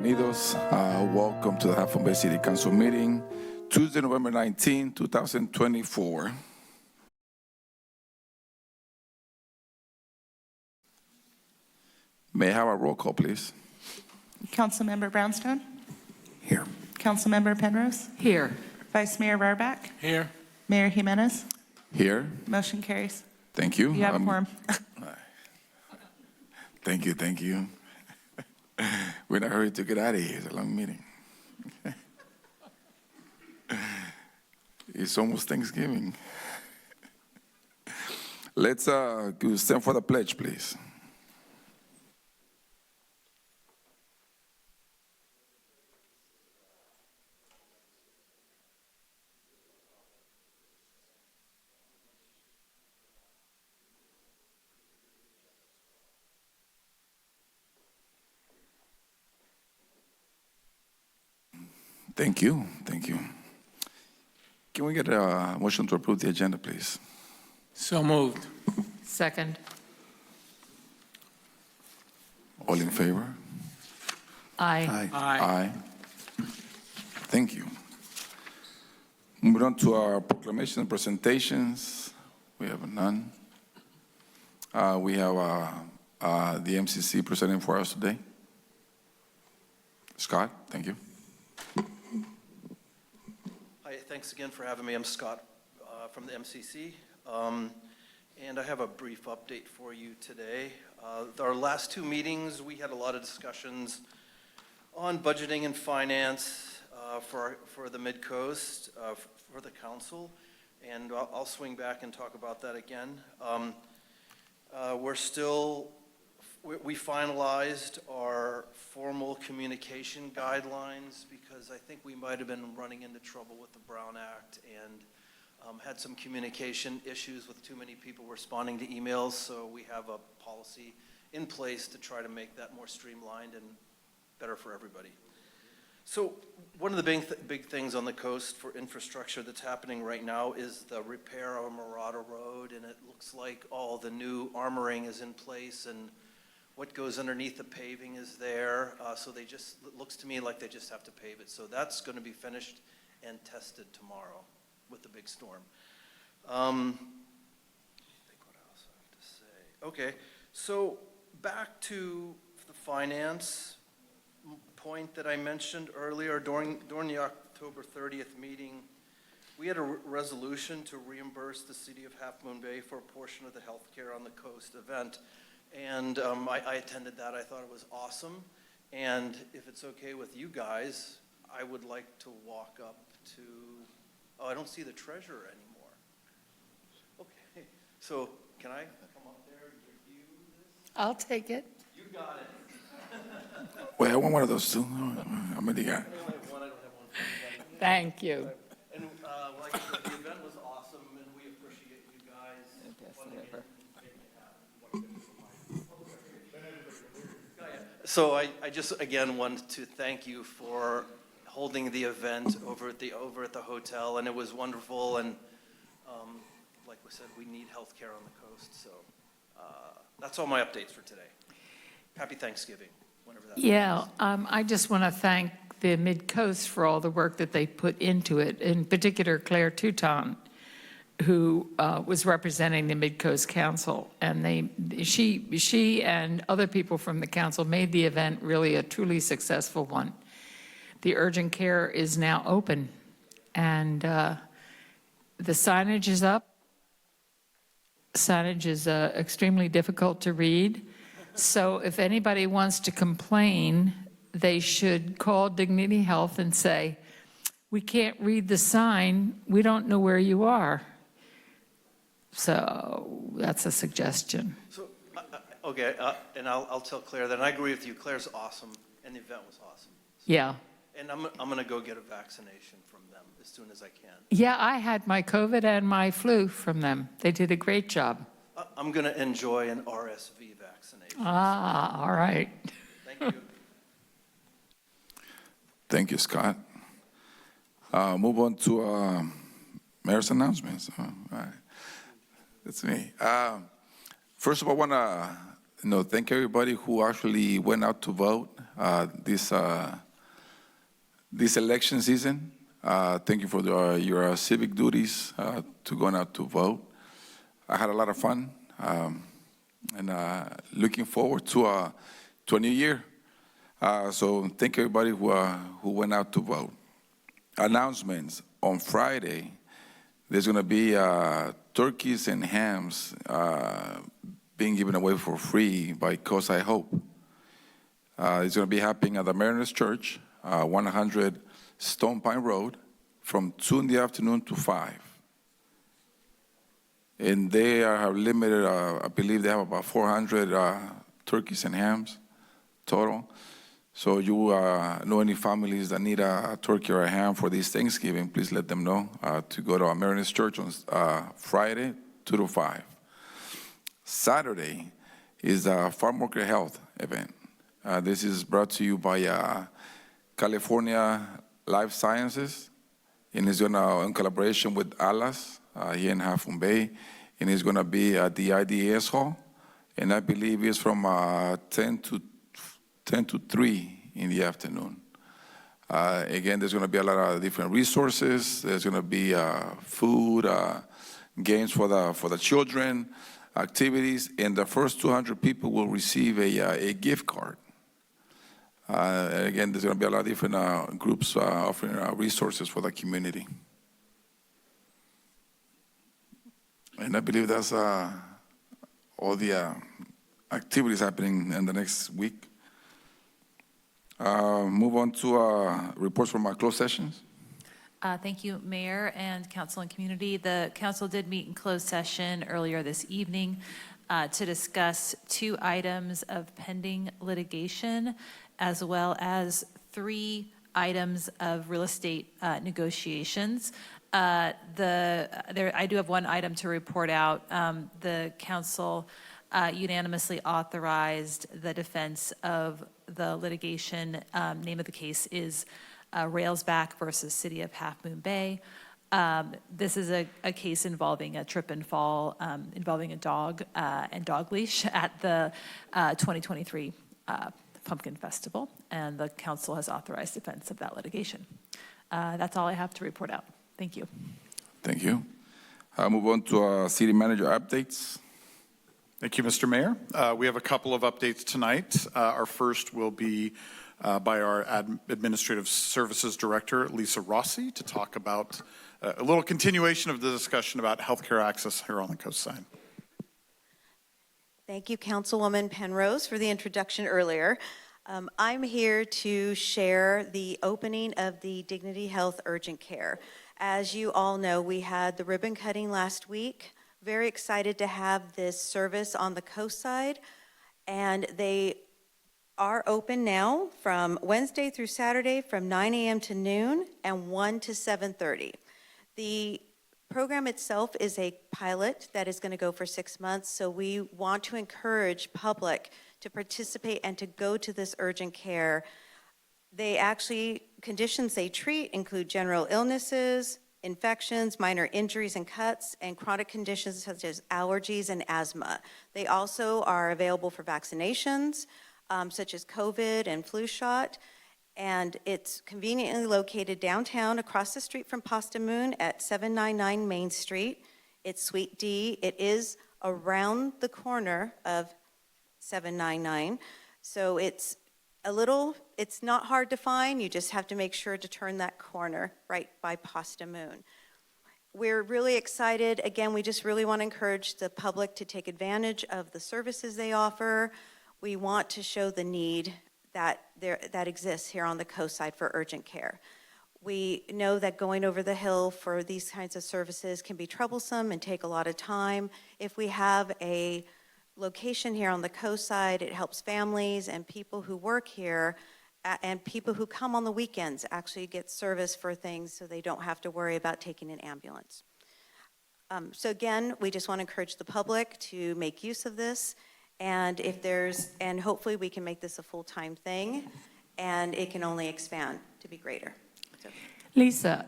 bienvenidos. Welcome to the HMBCC City Council meeting, Tuesday, November 19, 2024. May I have a roll call, please? Councilmember Brownstone? Here. Councilmember Penrose? Here. Vice Mayor Rarback? Here. Mayor Jimenez? Here. Motion carries. Thank you. You have a quorum. Thank you, thank you. We're in a hurry to get out of here. It's a long meeting. It's almost Thanksgiving. Let's stand for the pledge, please. Thank you, thank you. Can we get a motion to approve the agenda, please? So moved. Second. All in favor? Aye. Aye. Thank you. Moving on to our proclamation and presentations. We have none. We have the MCC presenting for us today. Scott, thank you. Hi, thanks again for having me. I'm Scott from the MCC, and I have a brief update for you today. Our last two meetings, we had a lot of discussions on budgeting and finance for the Mid-Coast, for the council, and I'll swing back and talk about that again. We finalized our formal communication guidelines because I think we might have been running into trouble with the Brown Act and had some communication issues with too many people responding to emails, so we have a policy in place to try to make that more streamlined and better for everybody. So one of the big things on the coast for infrastructure that's happening right now is the repair of Murata Road, and it looks like all the new armoring is in place and what goes underneath the paving is there, so it looks to me like they just have to pave it. So that's going to be finished and tested tomorrow with the big storm. I think what else I have to say. Okay, so back to the finance point that I mentioned earlier. During the October 30th meeting, we had a resolution to reimburse the city of Half Moon Bay for a portion of the Healthcare on the Coast event. And I attended that. I thought it was awesome. And if it's okay with you guys, I would like to walk up to, oh, I don't see the treasurer anymore. Okay, so can I come up there and give you this? I'll take it. You got it. Wait, I want one of those too. How many you got? I only have one, I don't have one for you. Thank you. And like I said, the event was awesome, and we appreciate you guys funding it and making it happen. So I just again want to thank you for holding the event over at the hotel, and it was wonderful. And like we said, we need healthcare on the coast. So that's all my updates for today. Happy Thanksgiving, whenever that. Yeah, I just want to thank the Mid-Coast for all the work that they put into it, in particular Claire Touton, who was representing the Mid-Coast Council, and she and other people from the council made the event really a truly successful one. The urgent care is now open, and the signage is up. Signage is extremely difficult to read, so if anybody wants to complain, they should call Dignity Health and say, "We can't read the sign, we don't know where you are." So that's a suggestion. So, okay, and I'll tell Claire that. And I agree with you. Claire's awesome, and the event was awesome. So, Yeah. and I'm going to go get a vaccination from them as soon as I can. Yeah, I had my COVID and my flu from them. They did a great job. I'm going to enjoy an RSV vaccination. Ah, all right. Thank you. Thank you, Scott. Move on to mayor's announcements. All right. That's me. First of all, I want to thank everybody who actually went out to vote this election season. Thank you for your civic duties to going out to vote. I had a lot of fun, and looking forward to a new year. So thank everybody who went out to vote. Announcements. On Friday, there's going to be turkeys and hams being given away for free by Cause I Hope. It's going to be happening at the Mariners Church, 100 Stone Pine Road, from 2 in the afternoon to 5. And they have limited, I believe they have about 400 turkeys and hams total. So you know any families that need a turkey or a ham for this Thanksgiving, please let them know to go to our Mariners Church on Friday, 2 to 5. Saturday is a Farm Worker Health event. This is brought to you by California Life Sciences, and it's going to, in collaboration with ALAS here in Half Moon Bay, and it's going to be at the IDAS Hall, and I believe it's from 10 to 3 in the afternoon. Again, there's going to be a lot of different resources. There's going to be food, games for the children, activities, and the first 200 people will receive a gift card. Again, there's going to be a lot of different groups offering resources for the community. And I believe that's all the activities happening in the next week. Move on to reports from our closed sessions. Thank you, Mayor and Council and Community. The Council did meet in closed session earlier this evening to discuss 2 items of pending litigation, as well as 3 items of real estate negotiations. I do have 1 item to report out. The Council unanimously authorized the defense of the litigation. Name of the case is Railsback versus City of Half Moon Bay. This is a case involving a trip and fall involving a dog and dog leash at the 2023 Pumpkin Festival, and the Council has authorized defense of that litigation. That's all I have to report out. Thank you. Thank you. I'll move on to city manager updates. Thank you, Mr. Mayor. We have a couple of updates tonight. Our first will be by our Administrative Services Director, Lisa Rossi, to talk about a little continuation of the discussion about healthcare access here on the coast side. Thank you, Councilwoman Penrose, for the introduction earlier. I'm here to share the opening of the Dignity Health Urgent Care. As you all know, we had the ribbon cutting last week. Very excited to have this service on the coast side, and they are open now from Wednesday through Saturday from 9 a.m. to noon and 1 to 7:30. The program itself is a pilot that is going to go for 6 months, so we want to encourage public to participate and to go to this urgent care. Conditions they treat include general illnesses, infections, minor injuries and cuts, and chronic conditions such as allergies and asthma. They also are available for vaccinations, such as COVID and flu shot, and it's conveniently located downtown across the street from Pasta Moon at 799 Main Street. It's Suite D. It is around the corner of 799, so it's not hard to find. You just have to make sure to turn that corner right by Pasta Moon. We're really excited. Again, we just really want to encourage the public to take advantage of the services they offer. We want to show the need that exists here on the coast side for urgent care. We know that going over the hill for these kinds of services can be troublesome and take a lot of time. If we have a location here on the coast side, it helps families and people who work here and people who come on the weekends actually get service for things so they don't have to worry about taking an ambulance. So again, we just want to encourage the public to make use of this, and hopefully we can make this a full-time thing, and it can only expand to be greater. So. Lisa,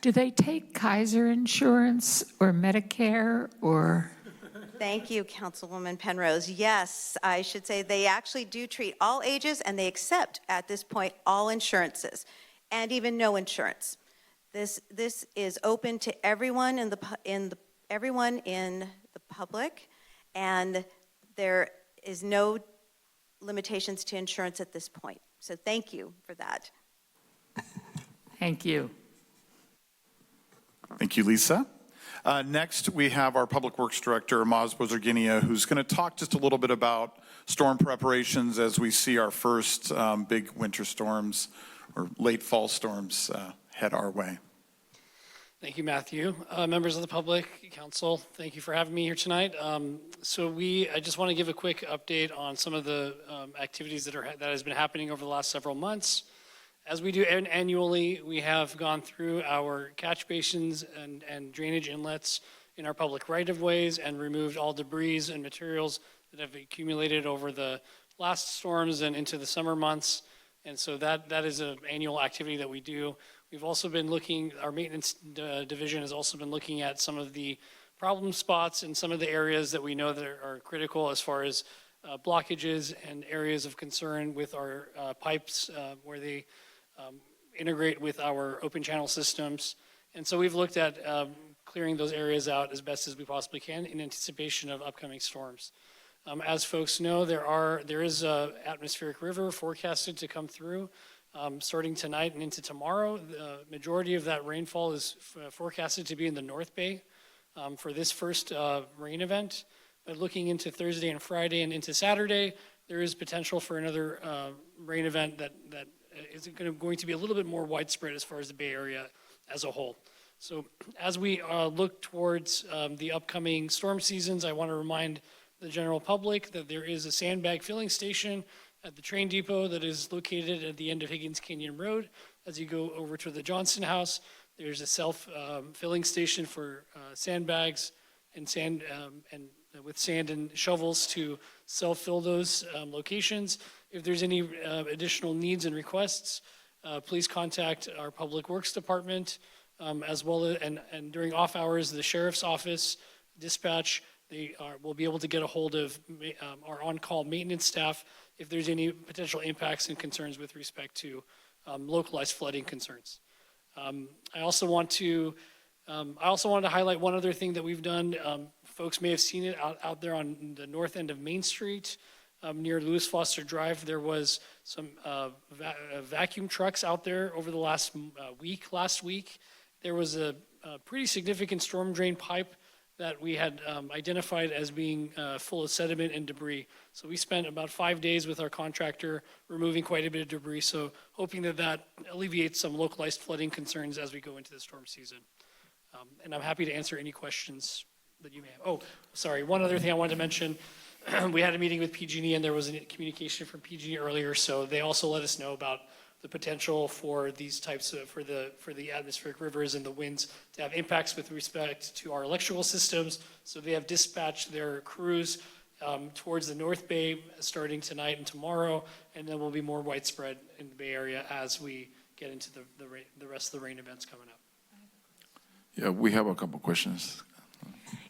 do they take Kaiser insurance or Medicare or? Thank you, Councilwoman Penrose. Yes, I should say they actually do treat all ages, and they accept, at this point, all insurances, and even no insurance. This is open to everyone everyone in the public, and there is no limitations to insurance at this point. So thank you for that. Thank you. Thank you, Lisa. Next, we have our Public Works Director, Maz Bozerginia, who's going to talk just a little bit about storm preparations as we see our first big winter storms or late fall storms head our way. Thank you, Matthew. Members of the public, council, thank you for having me here tonight. I just want to give a quick update on some of the activities that has been happening over the last several months. As we do annually, we have gone through our catch basins and drainage inlets in our public right-of-ways and removed all debris and materials that have accumulated over the last storms and into the summer months. And so that is an annual activity that we do. We've also been looking, our maintenance division has also been looking at some of the problem spots in some of the areas that we know that are critical as far as blockages and areas of concern with our pipes where they integrate with our open channel systems. And so we've looked at clearing those areas out as best as we possibly can in anticipation of upcoming storms. As folks know, there is a atmospheric river forecasted to come through starting tonight and into tomorrow. The majority of that rainfall is forecasted to be in the North Bay for this first rain event. But looking into Thursday and Friday and into Saturday, there is potential for another rain event that is going to be a little bit more widespread as far as the Bay Area as a whole. So as we look towards the upcoming storm seasons, I want to remind the general public that there is a sandbag filling station at the train depot that is located at the end of Higgins Canyon Road. As you go over to the Johnson House, there's a self-filling station for sandbags and with sand and shovels to self-fill those locations. If there's any additional needs and requests, please contact our Public Works Department, as well as, and during off hours, the Sheriff's Office, dispatch, will be able to get a hold of our on-call maintenance staff if there's any potential impacts and concerns with respect to localized flooding concerns. I also wanted to highlight one other thing that we've done. Folks may have seen it out there on the north end of Main Street near Lewis Foster Drive. There was some vacuum trucks out there over the last week. There was a pretty significant storm drain pipe that we had identified as being full of sediment and debris. So we spent about 5 days with our contractor removing quite a bit of debris, so hoping that alleviates some localized flooding concerns as we go into the storm season. And I'm happy to answer any questions that you may have. Oh, sorry, one other thing I wanted to mention. We had a meeting with PG&E and there was a communication from PG&E earlier, so they also let us know about the potential for these types of, for the atmospheric rivers and the winds to have impacts with respect to our electrical systems. So they have dispatched their crews towards the North Bay starting tonight and tomorrow, and then will be more widespread in the Bay Area as we get into the rest of the rain events coming up. Yeah, we have a couple questions.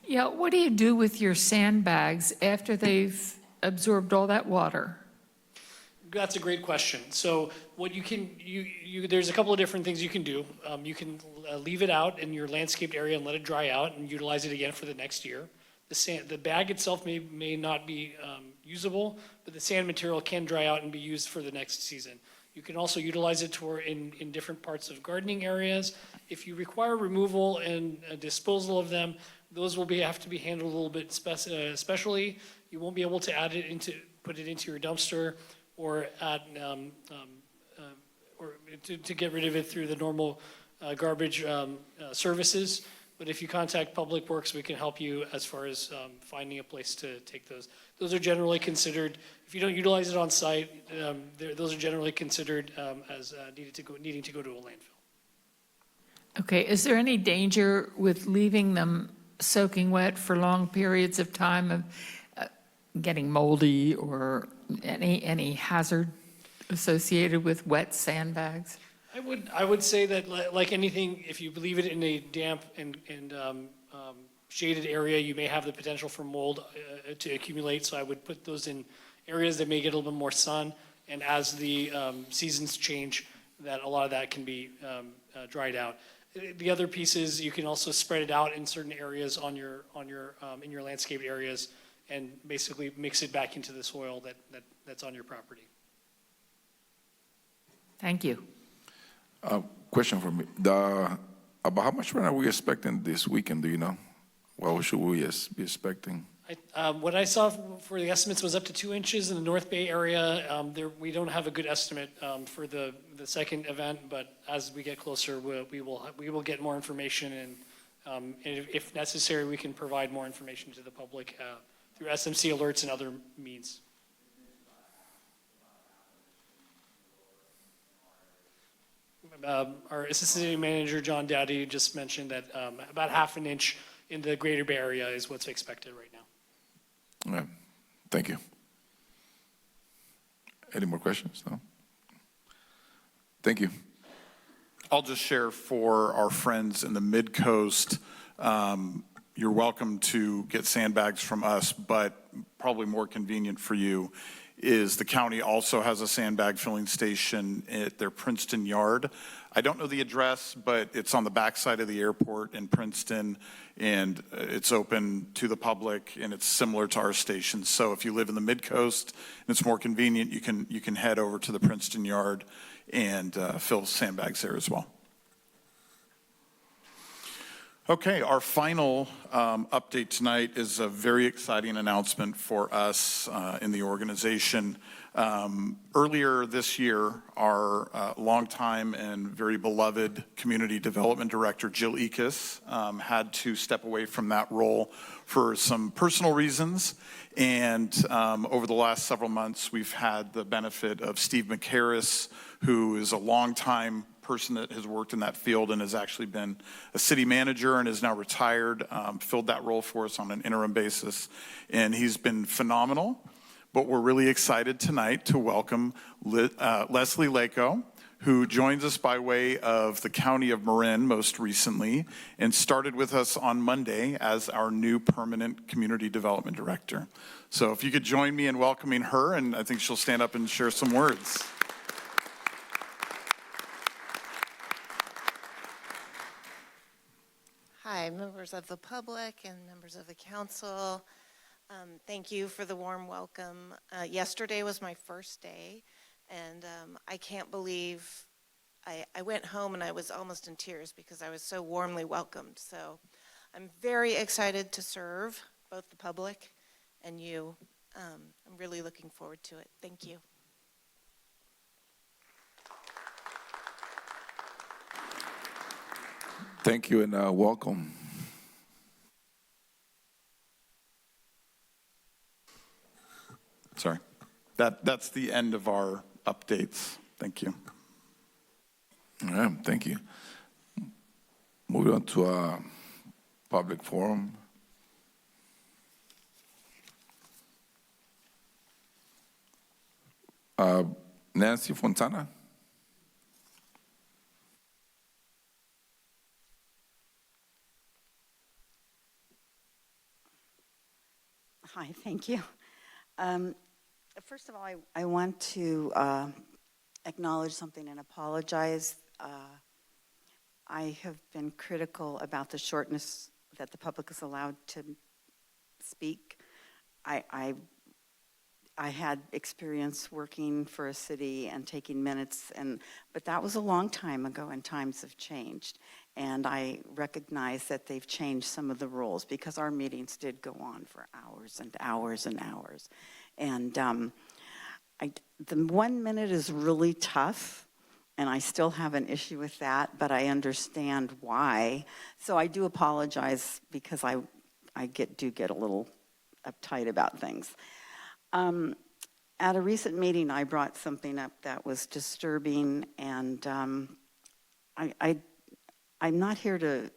Yeah, what do you do with your sandbags after they've absorbed all that water? That's a great question. So what there's a couple of different things you can do. You can leave it out in your landscaped area and let it dry out and utilize it again for the next year. The bag itself may not be usable, but the sand material can dry out and be used for the next season. You can also utilize it in different parts of gardening areas. If you require removal and disposal of them, those will have to be handled a little bit specially. You won't be able to put it into your dumpster or to get rid of it through the normal garbage services. But if you contact Public Works, we can help you as far as finding a place to take those. Those are generally considered, if you don't utilize it on site, those are generally considered as needing to go to a landfill. Okay, is there any danger with leaving them soaking wet for long periods of time of getting moldy or any hazard associated with wet sandbags? I would say that like anything, if you leave it in a damp and shaded area, you may have the potential for mold to accumulate. So I would put those in areas that may get a little bit more sun. And as the seasons change, that a lot of that can be dried out. The other piece is you can also spread it out in certain areas in your landscape areas, and basically mix it back into the soil that's on your property. Thank you. Question for me. About how much rain are we expecting this weekend, do you know? What should we be expecting? What I saw for the estimates was up to 2 inches in the North Bay area. We don't have a good estimate for the second event, but as we get closer, we will get more information, and if necessary, we can provide more information to the public through SMC alerts and other means. Our assistant city manager, John Dowdy, just mentioned that about half an inch in the greater Bay Area is what's expected right now. All right. Thank you. Any more questions? No? Thank you. I'll just share for our friends in the Mid-Coast, you're welcome to get sandbags from us, but probably more convenient for you is the county also has a sandbag filling station at their Princeton yard. I don't know the address, but it's on the backside of the airport in Princeton, and it's open to the public, and it's similar to our station. So if you live in the Mid-Coast and it's more convenient, you can head over to the Princeton yard and fill sandbags there as well. Okay, our final update tonight is a very exciting announcement for us in the organization. Earlier this year, our longtime and very beloved Community Development Director, Jill Ekus, had to step away from that role for some personal reasons. And over the last several months, we've had the benefit of Steve McHarris, who is a longtime person that has worked in that field and has actually been a city manager and is now retired, filled that role for us on an interim basis. And he's been phenomenal. But we're really excited tonight to welcome Leslie Lako, who joins us by way of the County of Marin most recently and started with us on Monday as our new permanent Community Development Director. So if you could join me in welcoming her, and I think she'll stand up and share some words. Hi, members of the public and members of the council. Thank you for the warm welcome. Yesterday was my first day, and I can't believe I went home and I was almost in tears because I was so warmly welcomed. So I'm very excited to serve both the public and you. I'm really looking forward to it. Thank you. Thank you and welcome. Sorry. That's the end of our updates. Thank you. All right, thank you. Moving on to our public forum. Nancy Fontana. Hi, thank you. First of all, I want to acknowledge something and apologize. I have been critical about the shortness that the public is allowed to speak. I had experience working for a city and taking minutes, but that was a long time ago and times have changed. And I recognize that they've changed some of the rules because our meetings did go on for hours and hours and hours. And the 1 minute is really tough, and I still have an issue with that, but I understand why. So I do apologize because I do get a little uptight about things. At a recent meeting, I brought something up that was disturbing, and I'm not here to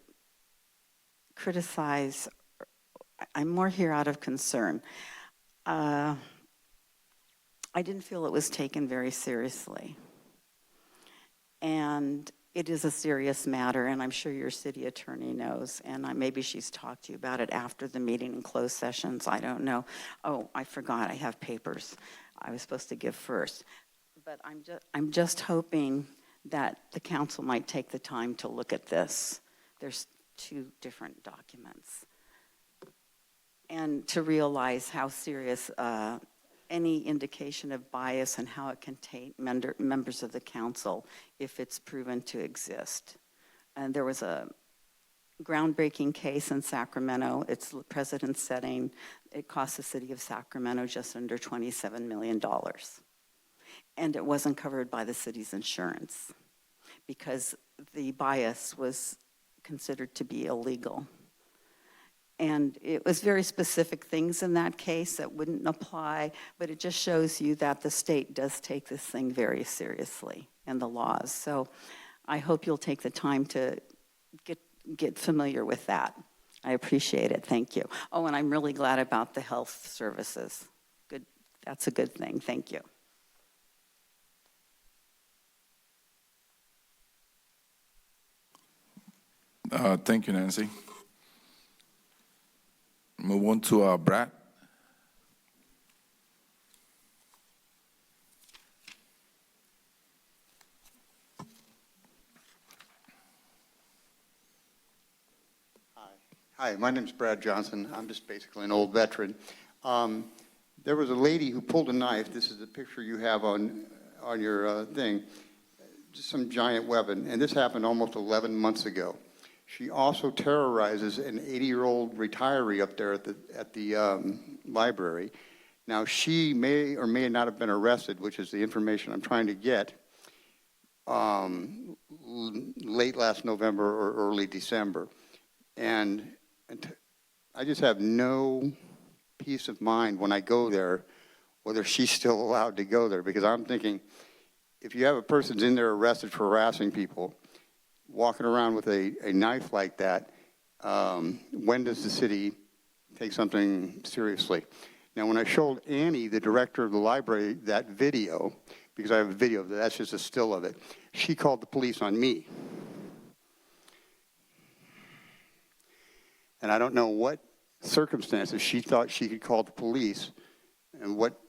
criticize. I'm more here out of concern. I didn't feel it was taken very seriously. And it is a serious matter, and I'm sure your city attorney knows, and maybe she's talked to you about it after the meeting in closed sessions. I don't know. Oh, I forgot. I have papers I was supposed to give first. But I'm just hoping that the council might take the time to look at this. There's 2 different documents. And to realize how serious any indication of bias and how it can taint members of the council if it's proven to exist. And there was a groundbreaking case in Sacramento. It's precedent setting. It cost the city of Sacramento just under $27 million. And it wasn't covered by the city's insurance because the bias was considered to be illegal. And it was very specific things in that case that wouldn't apply, but it just shows you that the state does take this thing very seriously and the laws. So I hope you'll take the time to get familiar with that. I appreciate it. Thank you. Oh, and I'm really glad about the health services. Good. That's a good thing. Thank you. Thank you, Nancy. Move on to Brad. Hi, my name's Brad Johnson. I'm just basically an old veteran. There was a lady who pulled a knife. This is the picture you have on your thing. Just some giant weapon. And this happened almost 11 months ago. She also terrorizes an 80-year-old retiree up there at the library. Now, she may or may not have been arrested, which is the information I'm trying to get, late last November or early December. And I just have no peace of mind when I go there, whether she's still allowed to go there, because I'm thinking, if you have a person in there arrested for harassing people, walking around with a knife like that, when does the city take something seriously? Now, when I showed Annie, the director of the library, that video, because I have a video, that's just a still of it, she called the police on me. And I don't know what circumstances she thought she could call the police and what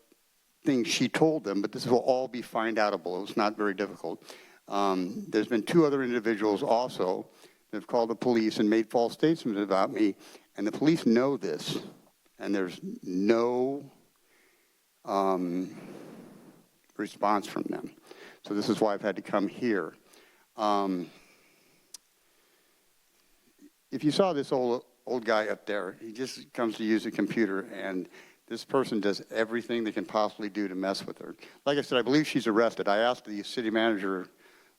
things she told them, but this will all be find outable. It's not very difficult. There's been 2 other individuals also that have called the police and made false statements about me, and the police know this, and there's no response from them. So this is why I've had to come here. If you saw this old guy up there, he just comes to use a computer, and this person does everything they can possibly do to mess with her. Like I said, I believe she's arrested. I asked the city manager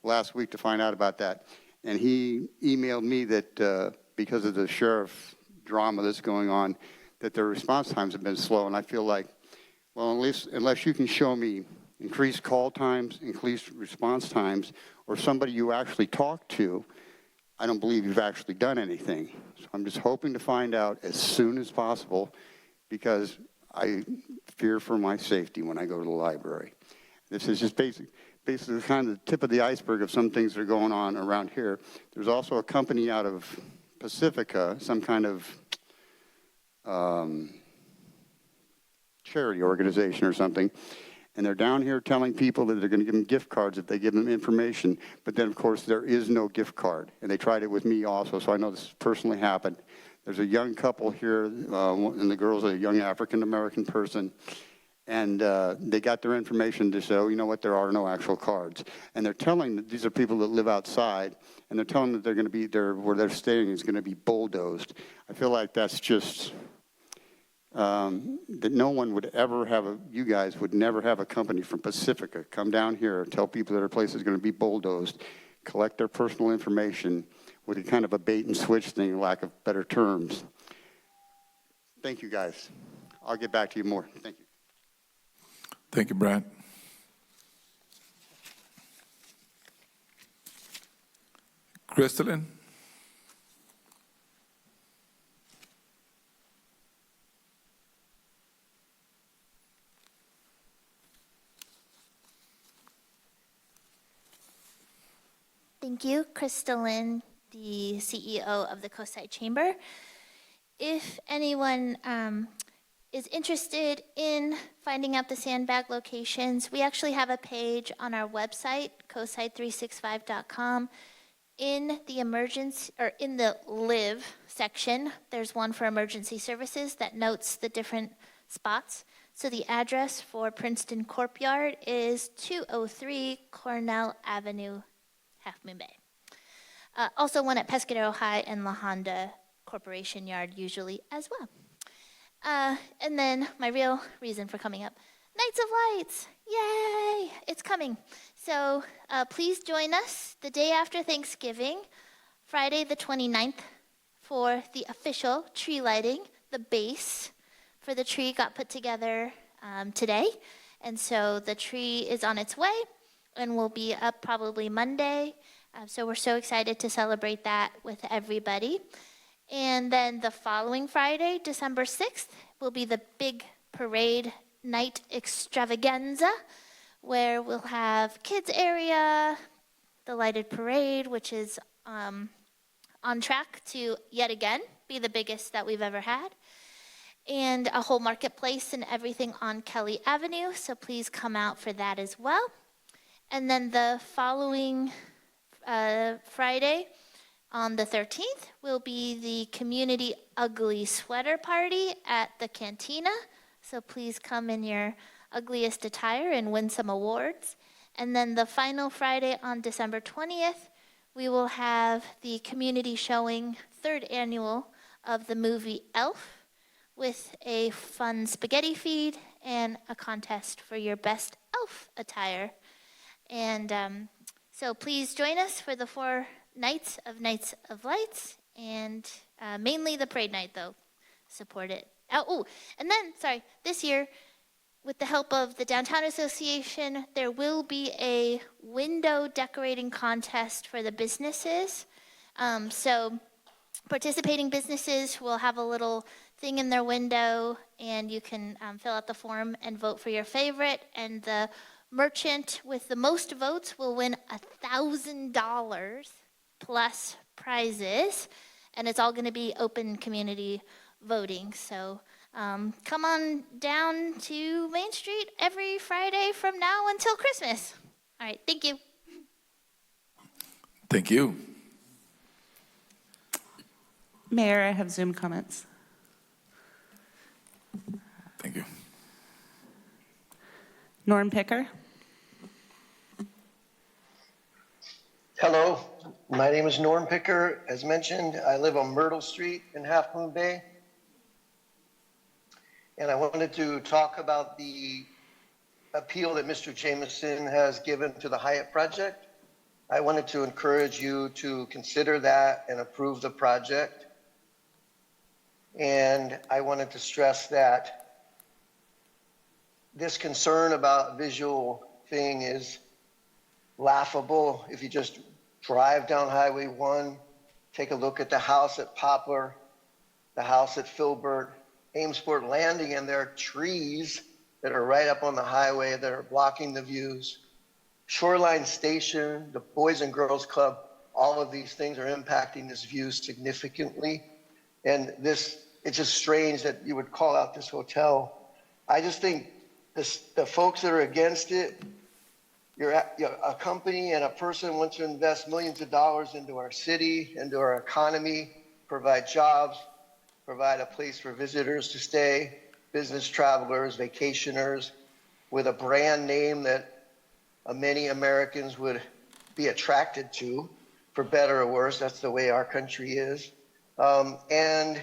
last week to find out about that, and he emailed me that because of the sheriff drama that's going on, that their response times have been slow, and I feel like, well, unless you can show me increased call times, increased response times, or somebody you actually talk to, I don't believe you've actually done anything. So I'm just hoping to find out as soon as possible, because I fear for my safety when I go to the library. This is just basically kind of the tip of the iceberg of some things that are going on around here. There's also a company out of Pacifica, some kind of charity organization or something, and they're down here telling people that they're going to give them gift cards if they give them information, but then, of course, there is no gift card, and they tried it with me also, so I know this personally happened. There's a young couple here, and the girl's a young African-American person, and they got their information to say, oh, you know what, there are no actual cards. And they're telling that these are people that live outside, and they're telling that they're going to be there, where they're staying is going to be bulldozed. I feel like that's just, that no one would ever have you guys would never have a company from Pacifica come down here and tell people that their place is going to be bulldozed, collect their personal information with a kind of a bait and switch thing, lack of better terms. Thank you, guys. I'll get back to you more. Thank you. Thank you, Brad. Crystalline? Thank you, Crystalline, the CEO of the Coastside Chamber. If anyone is interested in finding out the sandbag locations, we actually have a page on our website, coastside365.com. In the emergency, or in the live section, there's one for emergency services that notes the different spots. So the address for Princeton Courtyard is 203 Cornell Avenue, Half Moon Bay. Also one at Pescadero High and La Honda Corporation Yard usually as well. And then my real reason for coming up, Nights of Lights, yay, it's coming. So please join us the day after Thanksgiving, Friday the 29th, for the official tree lighting. The base for the tree got put together today, and so the tree is on its way and will be up probably Monday. So we're so excited to celebrate that with everybody. And then the following Friday, December 6th, will be the big parade night extravaganza, where we'll have kids area, the lighted parade, which is on track to yet again be the biggest that we've ever had, and a whole marketplace and everything on Kelly Avenue. So please come out for that as well. And then the following Friday, on the 13th, will be the Community Ugly Sweater Party at the Cantina. So please come in your ugliest attire and win some awards. And then the final Friday on December 20th, we will have the community showing, 3rd annual, of the movie Elf, with a fun spaghetti feed and a contest for your best elf attire. And so please join us for the 4 Nights of Lights, and mainly the parade night, though. Support it. Oh, and then, sorry, this year, with the help of the Downtown Association, there will be a window decorating contest for the businesses. So participating businesses will have a little thing in their window, and you can fill out the form and vote for your favorite, and the merchant with the most votes will win $1,000 plus prizes, and it's all going to be open community voting. So come on down to Main Street every Friday from now until Christmas. All right, thank you. Thank you. Mayor, I have Zoom comments. Thank you. Norm Picker. Hello, my name is Norm Picker. As mentioned, I live on Myrtle Street in Half Moon Bay. And I wanted to talk about the appeal that Mr. Jameson has given to the Hyatt project. I wanted to encourage you to consider that and approve the project. And I wanted to stress that this concern about visual thing is laughable. If you just drive down Highway 1, take a look at the house at Poplar, the house at Filbert, Amesport Landing, and there are trees that are right up on the highway that are blocking the views. Shoreline Station, the Boys and Girls Club, all of these things are impacting this view significantly. And this, it's just strange that you would call out this hotel. I just think the folks that are against it, you're a company and a person wants to invest millions of dollars into our city, into our economy, provide jobs, provide a place for visitors to stay, business travelers, vacationers, with a brand name that many Americans would be attracted to, for better or worse. That's the way our country is. And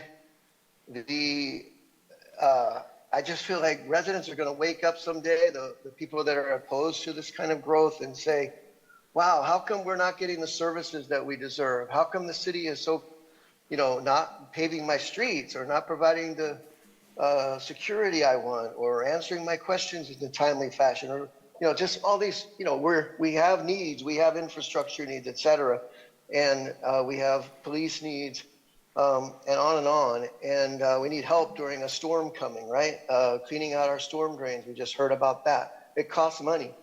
I just feel like residents are going to wake up someday, the people that are opposed to this kind of growth, and say, wow, how come we're not getting the services that we deserve? How come the city is so, not paving my streets, or not providing the security I want, or answering my questions in a timely fashion, or, just all these, we have needs, we have infrastructure needs, et cetera. And we have police needs. And on. And we need help during a storm coming, right? Cleaning out our storm drains. We just heard about that. It costs money.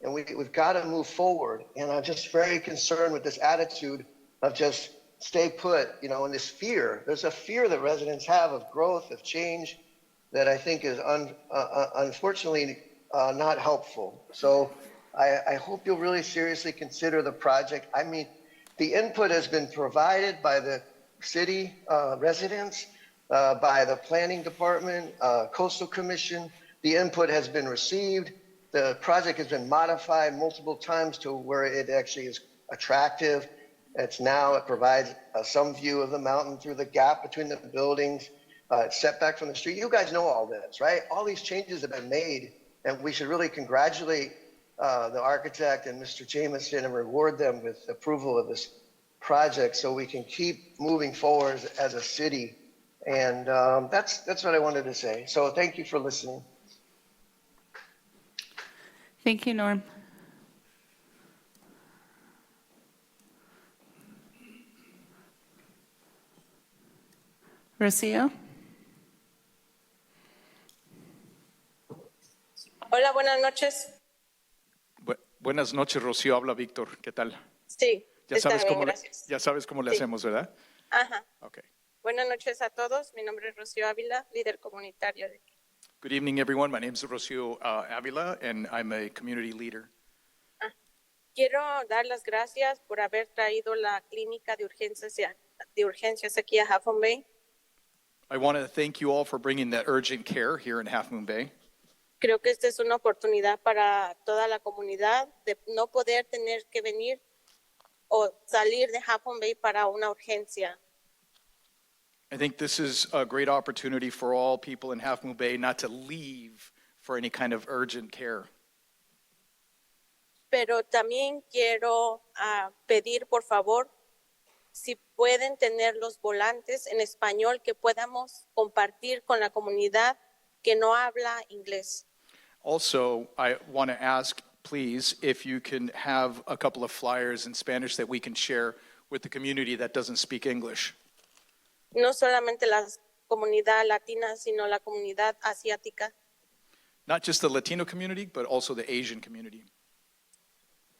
and we've got to move forward. And I'm just very concerned with this attitude of just stay put, and this fear. There's a fear that residents have of growth, of change, that I think is unfortunately not helpful. So I hope you'll really seriously consider the project. I mean, the input has been provided by the city residents, by the planning department, coastal commission. The input has been received. The project has been modified multiple times to where it actually is attractive. It provides some view of the mountain through the gap between the buildings. It's set back from the street. You guys know all this, right? All these changes have been made, and we should really congratulate the architect and Mr. Jameson and reward them with approval of this project so we can keep moving forward as a city. And that's what I wanted to say. So thank you for listening. Thank you, Norm. Rocio? Hola, buenas noches. Buenas noches, Rocío. Habla Víctor. ¿Qué tal? Sí, Ya está sabes bien, cómo gracias. ya sabes cómo le Sí. hacemos, ¿verdad? Ajá. Okay. Buenas noches a todos. Mi nombre es Rocío Ávila, líder comunitario de aquí. Good evening, everyone. My name is Rocio Avila, and I'm a community leader. Quiero dar las gracias por haber traído la clínica de urgencias aquí a Half Moon Bay. I want to thank you all for bringing that urgent care here in Half Moon Bay. Creo que esta es una oportunidad para toda la comunidad de no poder tener que venir o salir de Half Moon Bay para una urgencia. I think this is a great opportunity for all people in Half Moon Bay not to leave for any kind of urgent care. Pero también quiero pedir, por favor, si pueden tener los volantes en español que podamos compartir con la comunidad que no habla inglés. Also, I want to ask, please, if you can have a couple of flyers in Spanish that we can share with the community that doesn't speak English. No solamente la comunidad latina, sino la comunidad asiática. Not just the Latino community, but also the Asian community.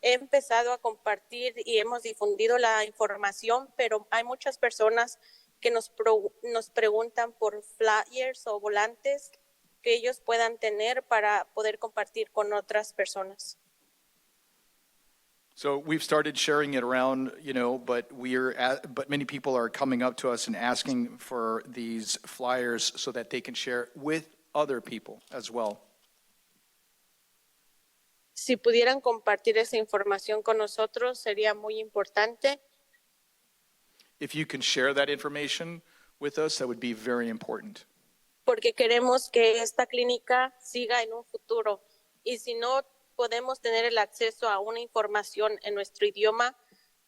He empezado a compartir y hemos difundido la información, pero hay muchas personas que nos preguntan por flyers o volantes que ellos puedan tener para poder compartir con otras personas. So we've started sharing it around, but many people are coming up to us and asking for these flyers so that they can share with other people as well. Si pudieran compartir esa información con nosotros, sería muy importante. If you can share that information with us, that would be very important. Porque queremos que esta clínica siga en un futuro. Y si no podemos tener el acceso a una información en nuestro idioma,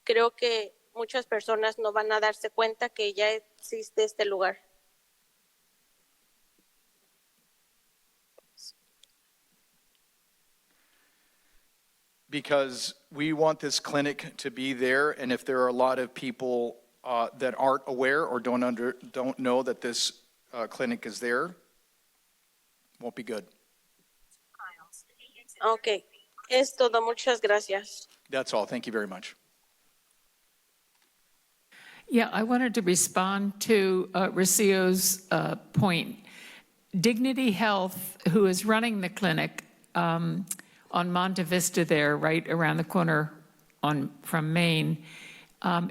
creo que muchas personas no van a darse cuenta que ya existe este lugar. Because we want this clinic to be there, and if there are a lot of people that aren't aware or don't know that this clinic is there, won't be good. Ok, es todo. Muchas gracias. That's all. Thank you very much. Yeah, I wanted to respond to Rocio's point. Dignity Health, who is running the clinic on Monte Vista there, right around the corner from Maine,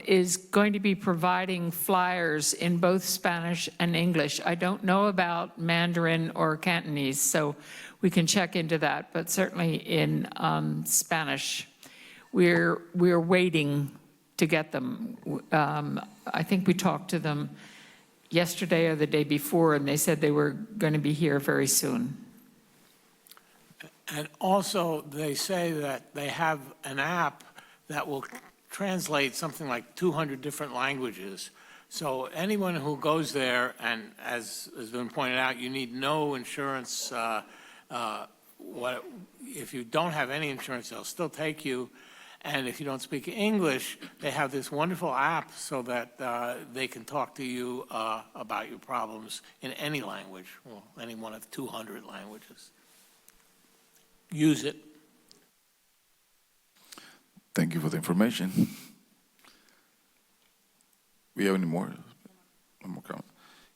is going to be providing flyers in both Spanish and English. I don't know about Mandarin or Cantonese, so we can check into that, but certainly in Spanish. We're waiting to get them. I think we talked to them yesterday or the day before, and they said they were going to be here very soon. And also, they say that they have an app that will translate something like 200 different languages. So anyone who goes there, and as has been pointed out, you need no insurance. If you don't have any insurance, they'll still take you. And if you don't speak English, they have this wonderful app so that they can talk to you about your problems in any language, well, any one of 200 languages. Use it. Thank you for the information. We have any more? One more comment.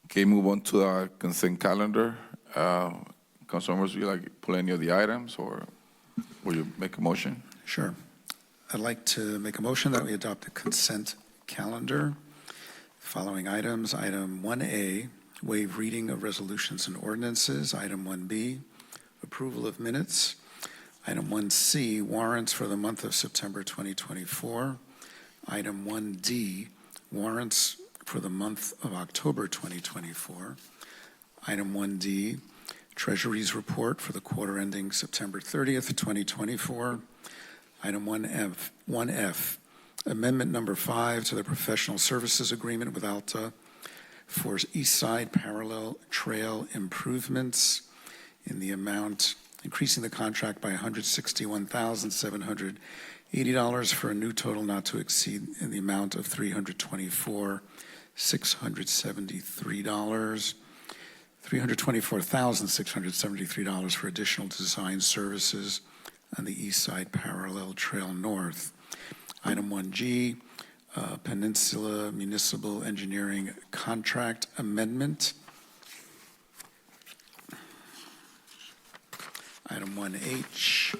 Okay, move on to our consent calendar. Council members, would you like to pull any of the items, or will you make a motion? Sure. I'd like to make a motion that we adopt the consent calendar. Following items: Item 1A, waive reading of resolutions and ordinances. Item 1B, approval of minutes. Item 1C, warrants for the month of September 2024. Item 1D, warrants for the month of October 2024. Item 1D, Treasury's report for the quarter ending September 30th, 2024. Item 1F, amendment number 5 to the professional services agreement with Alta for East Side Parallel Trail improvements in the amount, increasing the contract by $161,780 for a new total not to exceed in the amount of $324,673 for additional design services on the East Side Parallel Trail North. Item 1G, Peninsula Municipal Engineering Contract Amendment. Item 1H,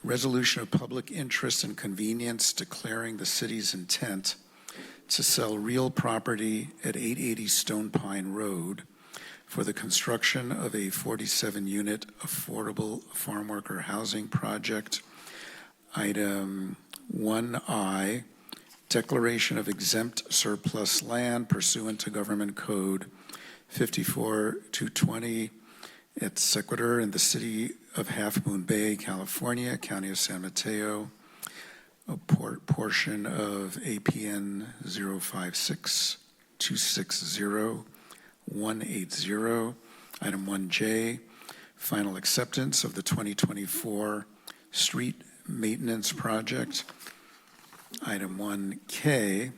resolution of public interest and convenience declaring the city's intent to sell real property at 880 Stone Pine Road for the construction of a 47-unit affordable farm worker housing project. Item 1I, declaration of exempt surplus land pursuant to Government Code 54-220 et sequitur in the city of Half Moon Bay, California, County of San Mateo, a portion of APN 056-260-180. Item 1J, final acceptance of the 2024 street maintenance project. Item 1K,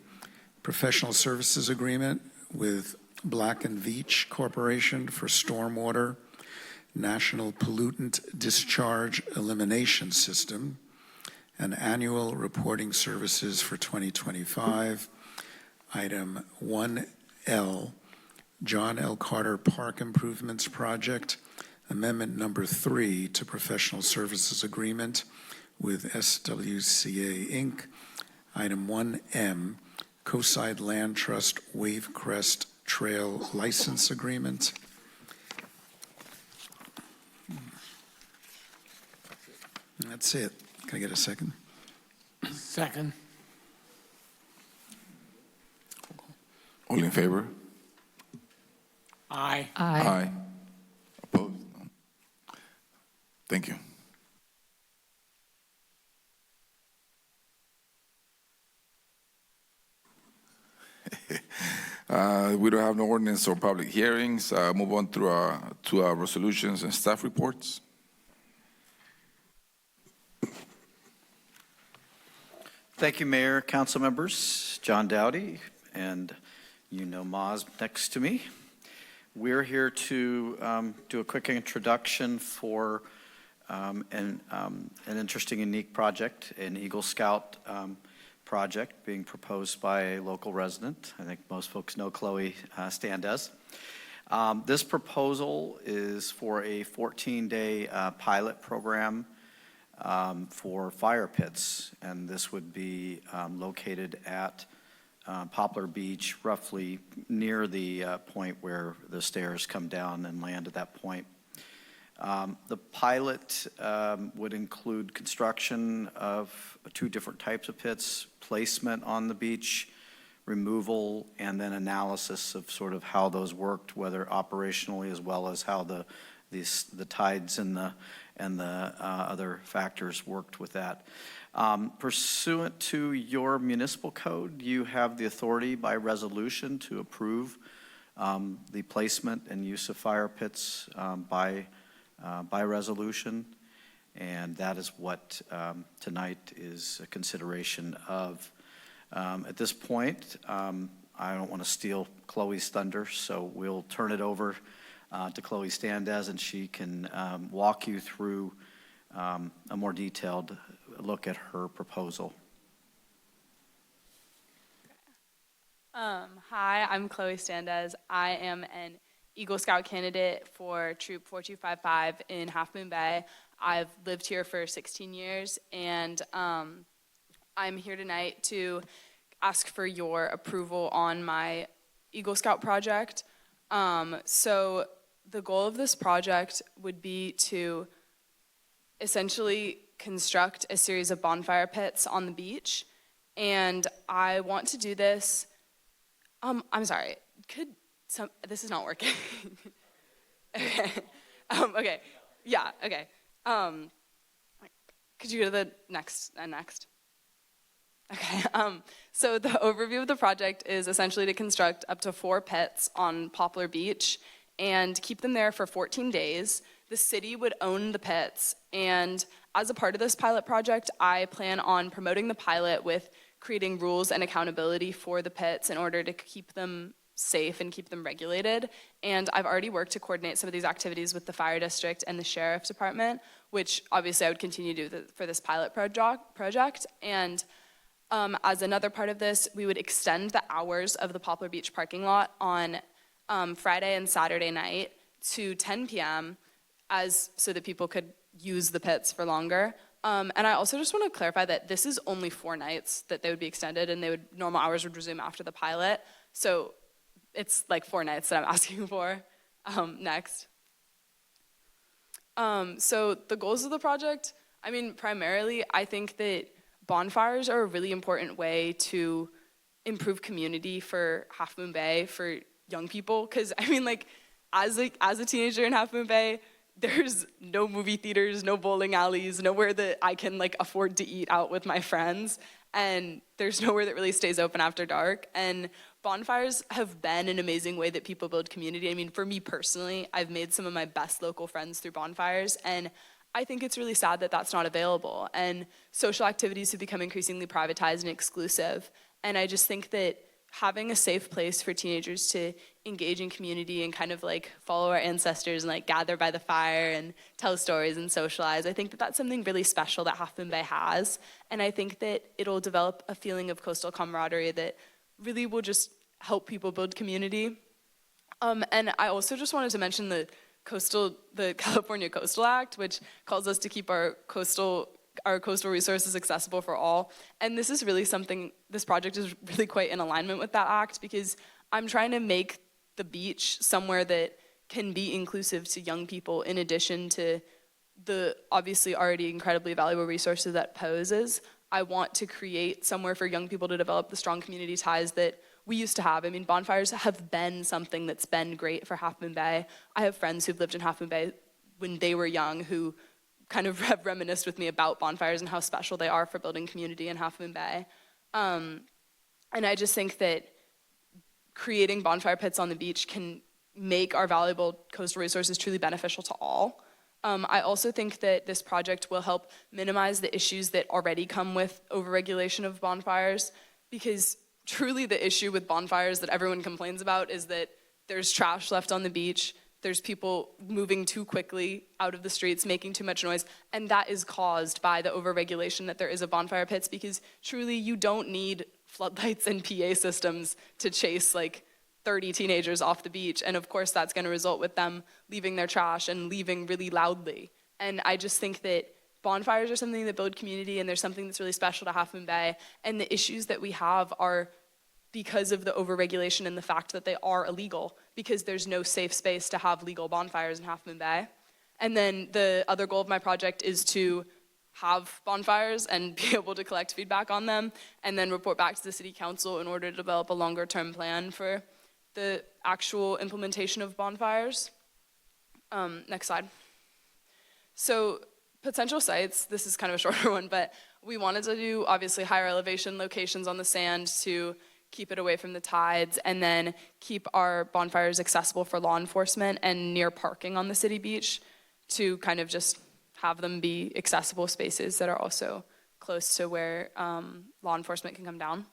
professional services agreement with Black & Veatch Corporation for stormwater National Pollutant Discharge Elimination System and annual reporting services for 2025. Item 1L, John L. Carter Park Improvements Project, amendment number 3 to professional services agreement with SWCA Inc. Item 1M, Coastside Land Trust Wavecrest Trail License Agreement. That's it. Can I get a second? Second. All in favor? Aye. Aye. Opposed? No. Thank you. We don't have no ordinance or public hearings. Move on to our resolutions and staff reports. Thank you, Mayor, council members. John Dowdy, and you know Maz next to me. We're here to do a quick introduction for an interesting, unique project, an Eagle Scout project being proposed by a local resident. I think most folks know Chloe Standez. This proposal is for a 14-day pilot program for fire pits, and this would be located at Poplar Beach, roughly near the point where the stairs come down and land at that point. The pilot would include construction of 2 different types of pits, placement on the beach, removal, and then analysis of sort of how those worked, whether operationally as well as how the tides and the other factors worked with that. Pursuant to your municipal code, you have the authority by resolution to approve the placement and use of fire pits by resolution, and that is what tonight is a consideration of. At this point, I don't want to steal Chloe's thunder, so we'll turn it over to Chloe Standez, and she can walk you through a more detailed look at her proposal. Hi, I'm Chloe Standez. I am an Eagle Scout candidate for Troop 4255 in Half Moon Bay. I've lived here for 16 years, and I'm here tonight to ask for your approval on my Eagle Scout project. So the goal of this project would be to essentially construct a series of bonfire pits on the beach, and I want to do this. I'm sorry. This is not working. Okay. Okay. Yeah. Okay. Could you go to the next? Okay. So the overview of the project is essentially to construct up to 4 pits on Poplar Beach and keep them there for 14 days. The city would own the pits, and as a part of this pilot project, I plan on promoting the pilot with creating rules and accountability for the pits in order to keep them safe and keep them regulated. And I've already worked to coordinate some of these activities with the fire district and the sheriff's department, which obviously I would continue to do for this pilot project. And as another part of this, we would extend the hours of the Poplar Beach parking lot on Friday and Saturday night to 10 p.m. so that people could use the pits for longer. And I also just want to clarify that this is only 4 nights that they would be extended, and normal hours would resume after the pilot. So it's like 4 nights that I'm asking for. Next. So the goals of the project, I mean, primarily, I think that bonfires are a really important way to improve community for Half Moon Bay for young people. Because, I mean, like, as a teenager in Half Moon Bay, there's no movie theaters, no bowling alleys, nowhere that I can like afford to eat out with my friends, and there's nowhere that really stays open after dark. And bonfires have been an amazing way that people build community. I mean, for me personally, I've made some of my best local friends through bonfires, and I think it's really sad that that's not available. And social activities have become increasingly privatized and exclusive. And I just think that having a safe place for teenagers to engage in community and kind of like follow our ancestors and like gather by the fire and tell stories and socialize, I think that that's something really special that Half Moon Bay has. And I think that it'll develop a feeling of coastal camaraderie that really will just help people build community. And I also just wanted to mention the California Coastal Act, which calls us to keep our coastal resources accessible for all. And this is really something, this project is really quite in alignment with that act, because I'm trying to make the beach somewhere that can be inclusive to young people, in addition to the obviously already incredibly valuable resources that poses. I want to create somewhere for young people to develop the strong community ties that we used to have. I mean, bonfires have been something that's been great for Half Moon Bay. I have friends who've lived in Half Moon Bay when they were young who kind of have reminisced with me about bonfires and how special they are for building community in Half Moon Bay. And I just think that creating bonfire pits on the beach can make our valuable coastal resources truly beneficial to all. I also think that this project will help minimize the issues that already come with overregulation of bonfires, because truly the issue with bonfires that everyone complains about is that there's trash left on the beach, there's people moving too quickly out of the streets, making too much noise, and that is caused by the overregulation that there is of bonfire pits, because truly you don't need floodlights and PA systems to chase like 30 teenagers off the beach, and of course that's going to result with them leaving their trash and leaving really loudly. And I just think that bonfires are something that build community, and there's something that's really special to Half Moon Bay, and the issues that we have are because of the overregulation and the fact that they are illegal, because there's no safe space to have legal bonfires in Half Moon Bay. And then the other goal of my project is to have bonfires and be able to collect feedback on them and then report back to the city council in order to develop a longer term plan for the actual implementation of bonfires. Next slide. So potential sites, this is kind of a shorter one, but we wanted to do obviously higher elevation locations on the sand to keep it away from the tides, and then keep our bonfires accessible for law enforcement and near parking on the city beach to kind of just have them be accessible spaces that are also close to where law enforcement can come down.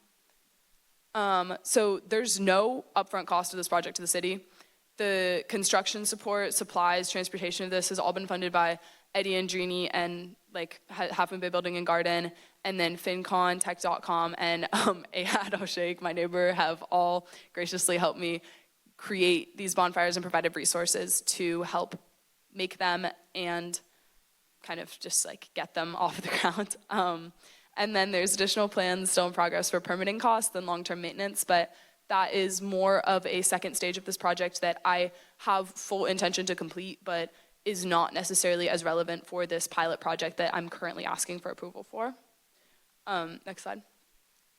So there's no upfront cost of this project to the city. The construction support, supplies, transportation of this has all been funded by Eddie Andrini and like Half Moon Bay Building and Garden, and then FinCon, Tech.com, and Ahad Al-Sheikh, my neighbor, have all graciously helped me create these bonfires and provided resources to help make them and kind of just like get them off the ground. And then there's additional plans still in progress for permitting costs and long-term maintenance, but that is more of a second stage of this project that I have full intention to complete, but is not necessarily as relevant for this pilot project that I'm currently asking for approval for. Next slide.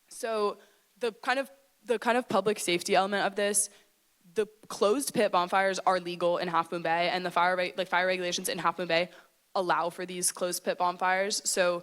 So the kind of public safety element of this, the closed pit bonfires are legal in Half Moon Bay, and the fire regulations in Half Moon Bay allow for these closed pit bonfires. So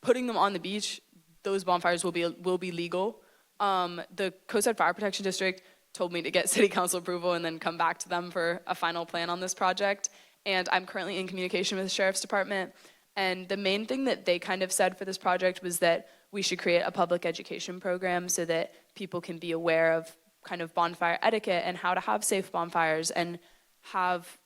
putting them on the beach, those bonfires will be legal. The Coastside Fire Protection District told me to get city council approval and then come back to them for a final plan on this project. And I'm currently in communication with the Sheriff's Department. And the main thing that they kind of said for this project was that we should create a public education program so that people can be aware of kind of bonfire etiquette and how to have safe bonfires and have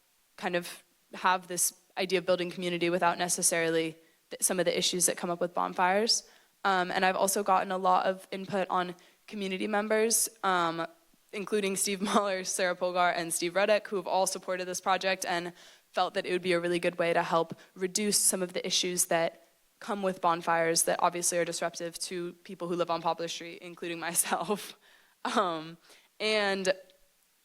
this idea of building community without necessarily some of the issues that come up with bonfires. And I've also gotten a lot of input on community members, including Steve Mahler, Sarah Polgar, and Steve Reddick, who have all supported this project and felt that it would be a really good way to help reduce some of the issues that come with bonfires that obviously are disruptive to people who live on Poplar Street, including myself. And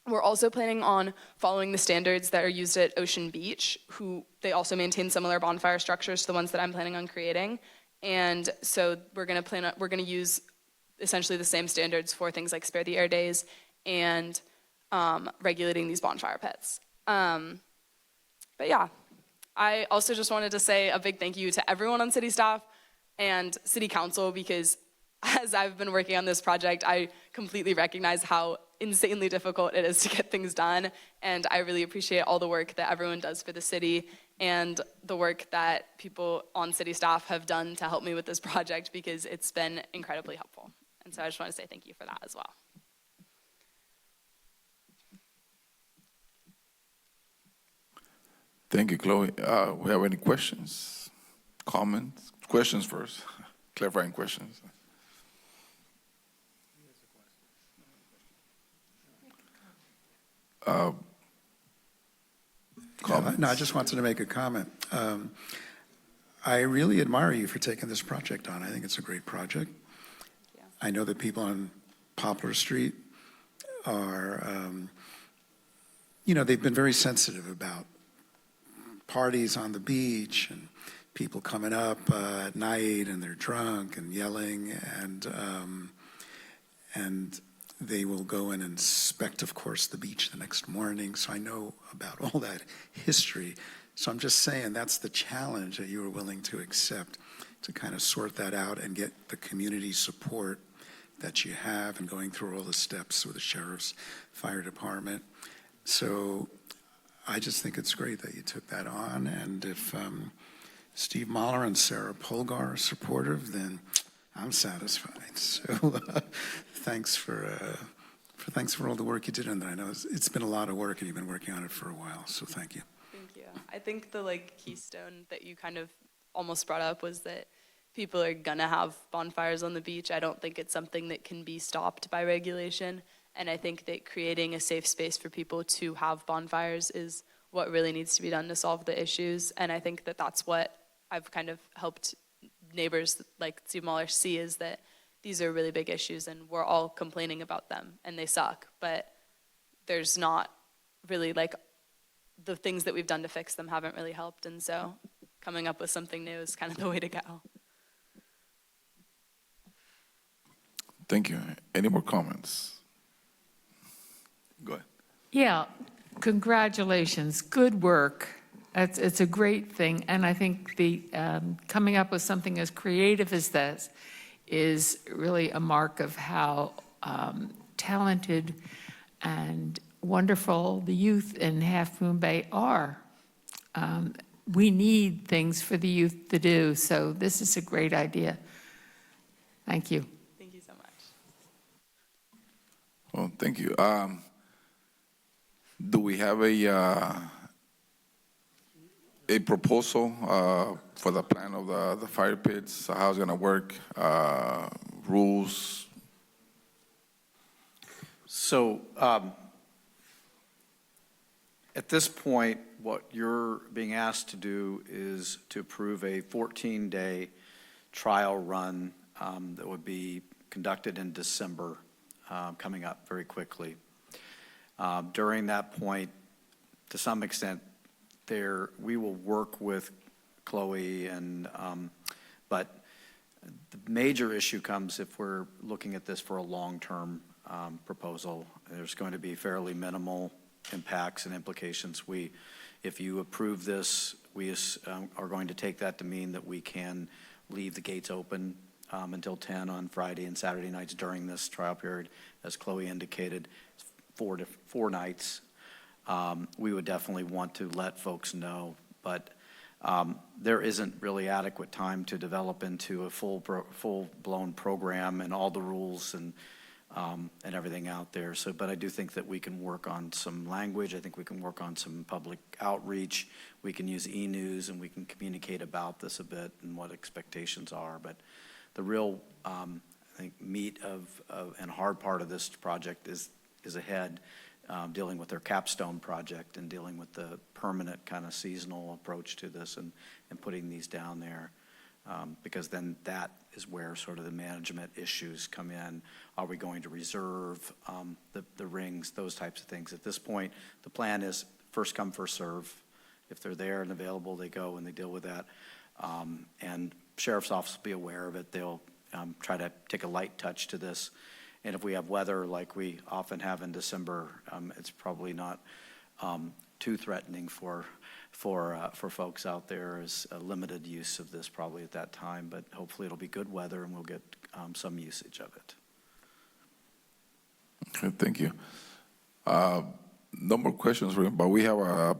we're also planning on following the standards that are used at Ocean Beach, who they also maintain similar bonfire structures to the ones that I'm planning on creating. And so we're gonna use essentially the same standards for things like Spare the Air Days and regulating these bonfire pits. But yeah, I also just wanted to say a big thank you to everyone on city staff and city council, because as I've been working on this project, I completely recognize how insanely difficult it is to get things done. And I really appreciate all the work that everyone does for the city and the work that people on city staff have done to help me with this project, because it's been incredibly helpful. And so I just want to say thank you for that as well. Thank you, Chloe. We have any questions, comments? Questions first, clarifying questions. Comments? No, I just wanted to make a comment. I really admire you for taking this project on. I think it's a great project. I know that people on Poplar Street are, they've been very sensitive about parties on the beach and people coming up at night and they're drunk and yelling, and they will go and inspect, of course, the beach the next morning. So I know about all that history. So I'm just saying that's the challenge that you were willing to accept, to kind of sort that out and get the community support that you have, and going through all the steps with the sheriff's, fire department. So I just think it's great that you took that on. And if Steve Mahler and Sarah Polgar are supportive, then I'm satisfied. So thanks for all the work you did on that. I know it's been a lot of work, and you've been working on it for a while. So thank you. Thank you. I think the keystone that you kind of almost brought up was that people are gonna have bonfires on the beach. I don't think it's something that can be stopped by regulation. And I think that creating a safe space for people to have bonfires is what really needs to be done to solve the issues. And I think that that's what I've kind of helped neighbors like Steve Mahler see, is that these are really big issues and we're all complaining about them and they suck, but there's not really the things that we've done to fix them haven't really helped. And so coming up with something new is kind of the way to go. Thank you. Any more comments? Go ahead. Yeah, congratulations, good work. It's a great thing, and I think the coming up with something as creative as this is really a mark of how talented and wonderful the youth in Half Moon Bay are. We need things for the youth to do, so this is a great idea. Thank you. Thank you so much. Well, thank you. Do we have a proposal for the plan of the fire pits, how it's going to work, rules. So at this point, what you're being asked to do is to approve a 14-day trial run that would be conducted in December, coming up very quickly. During that point, to some extent, we will work with Chloe, but the major issue comes if we're looking at this for a long-term proposal. There's going to be fairly minimal impacts and implications. If you approve this, we are going to take that to mean that we can leave the gates open until 10 on Friday and Saturday nights during this trial period. As Chloe indicated, 4 nights. We would definitely want to let folks know, but there isn't really adequate time to develop into a full-blown program and all the rules and everything out there. So, but I do think that we can work on some language. I think we can work on some public outreach. We can use e-news and we can communicate about this a bit and what expectations are. But the real, I think, meat and hard part of this project is ahead, dealing with their capstone project and dealing with the permanent kind of seasonal approach to this and putting these down there. Because then that is where sort of the management issues come in. Are we going to reserve the rings, those types of things? At this point, the plan is first come, first serve. If they're there and available, they go and they deal with that. And sheriff's office will be aware of it. They'll try to take a light touch to this. And if we have weather like we often have in December, it's probably not too threatening for folks out there. Is a limited use of this probably at that time, but hopefully it'll be good weather and we'll get some usage of it. Okay, thank you. No more questions, but we have a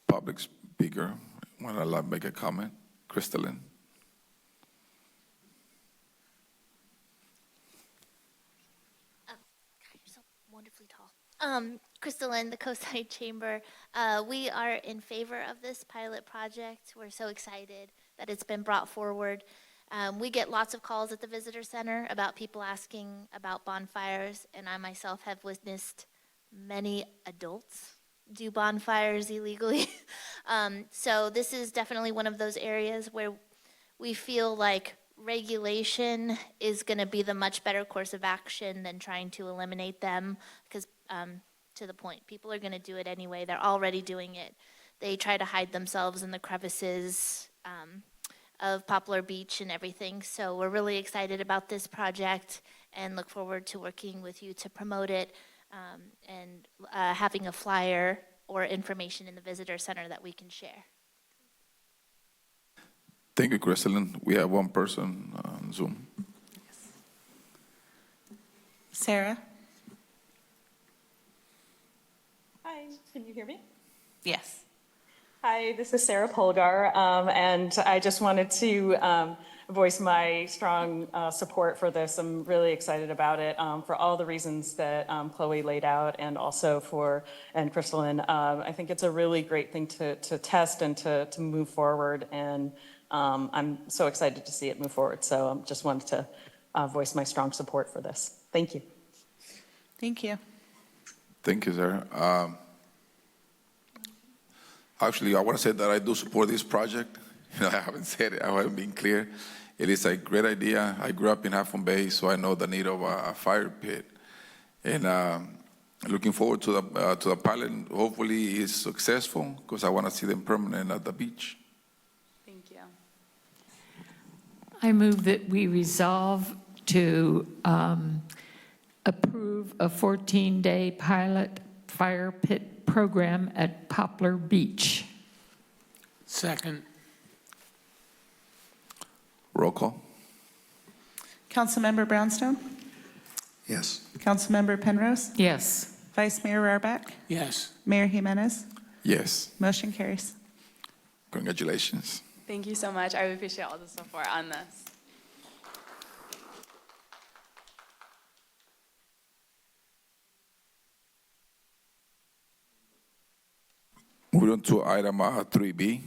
public speaker. Want to make a comment? Crystalline. Wonderfully tall. Crystalline, the Coastside Chamber. We are in favor of this pilot project. We're so excited that it's been brought forward. We get lots of calls at the visitor center about people asking about bonfires, and I myself have witnessed many adults do bonfires illegally. So this is definitely one of those areas where we feel like regulation is going to be the much better course of action than trying to eliminate them, because to the point, people are going to do it anyway. They're already doing it. They try to hide themselves in the crevices of Poplar Beach and everything. So we're really excited about this project and look forward to working with you to promote it and having a flyer or information in the visitor center that we can share. Thank you, Crystalline. We have one person on Zoom. Sarah? Hi, can you hear me? Yes. Hi, this is Sarah Polgar, and I just wanted to voice my strong support for this. I'm really excited about it for all the reasons that Chloe laid out, and also and Crystalline. I think it's a really great thing to test and to move forward, and I'm so excited to see it move forward. So I just wanted to voice my strong support for this. Thank you. Thank you. Thank you, Sarah. Actually, I want to say that I do support this project. I haven't said it, I haven't been clear. It is a great idea. I grew up in Half Moon Bay, so I know the need of a fire pit. And looking forward to the pilot. Hopefully it's successful, because I want to see them permanent at the beach. Thank you. I move that we resolve to approve a 14-day pilot fire pit program at Poplar Beach. Second. Roll call. Councilmember Brownstone? Yes. Councilmember Penrose? Yes. Vice Mayor Rohrbeck? Yes. Mayor Jimenez? Yes. Motion carries. Congratulations. Thank you so much. I really appreciate all the support on this. Moving on to item 3B.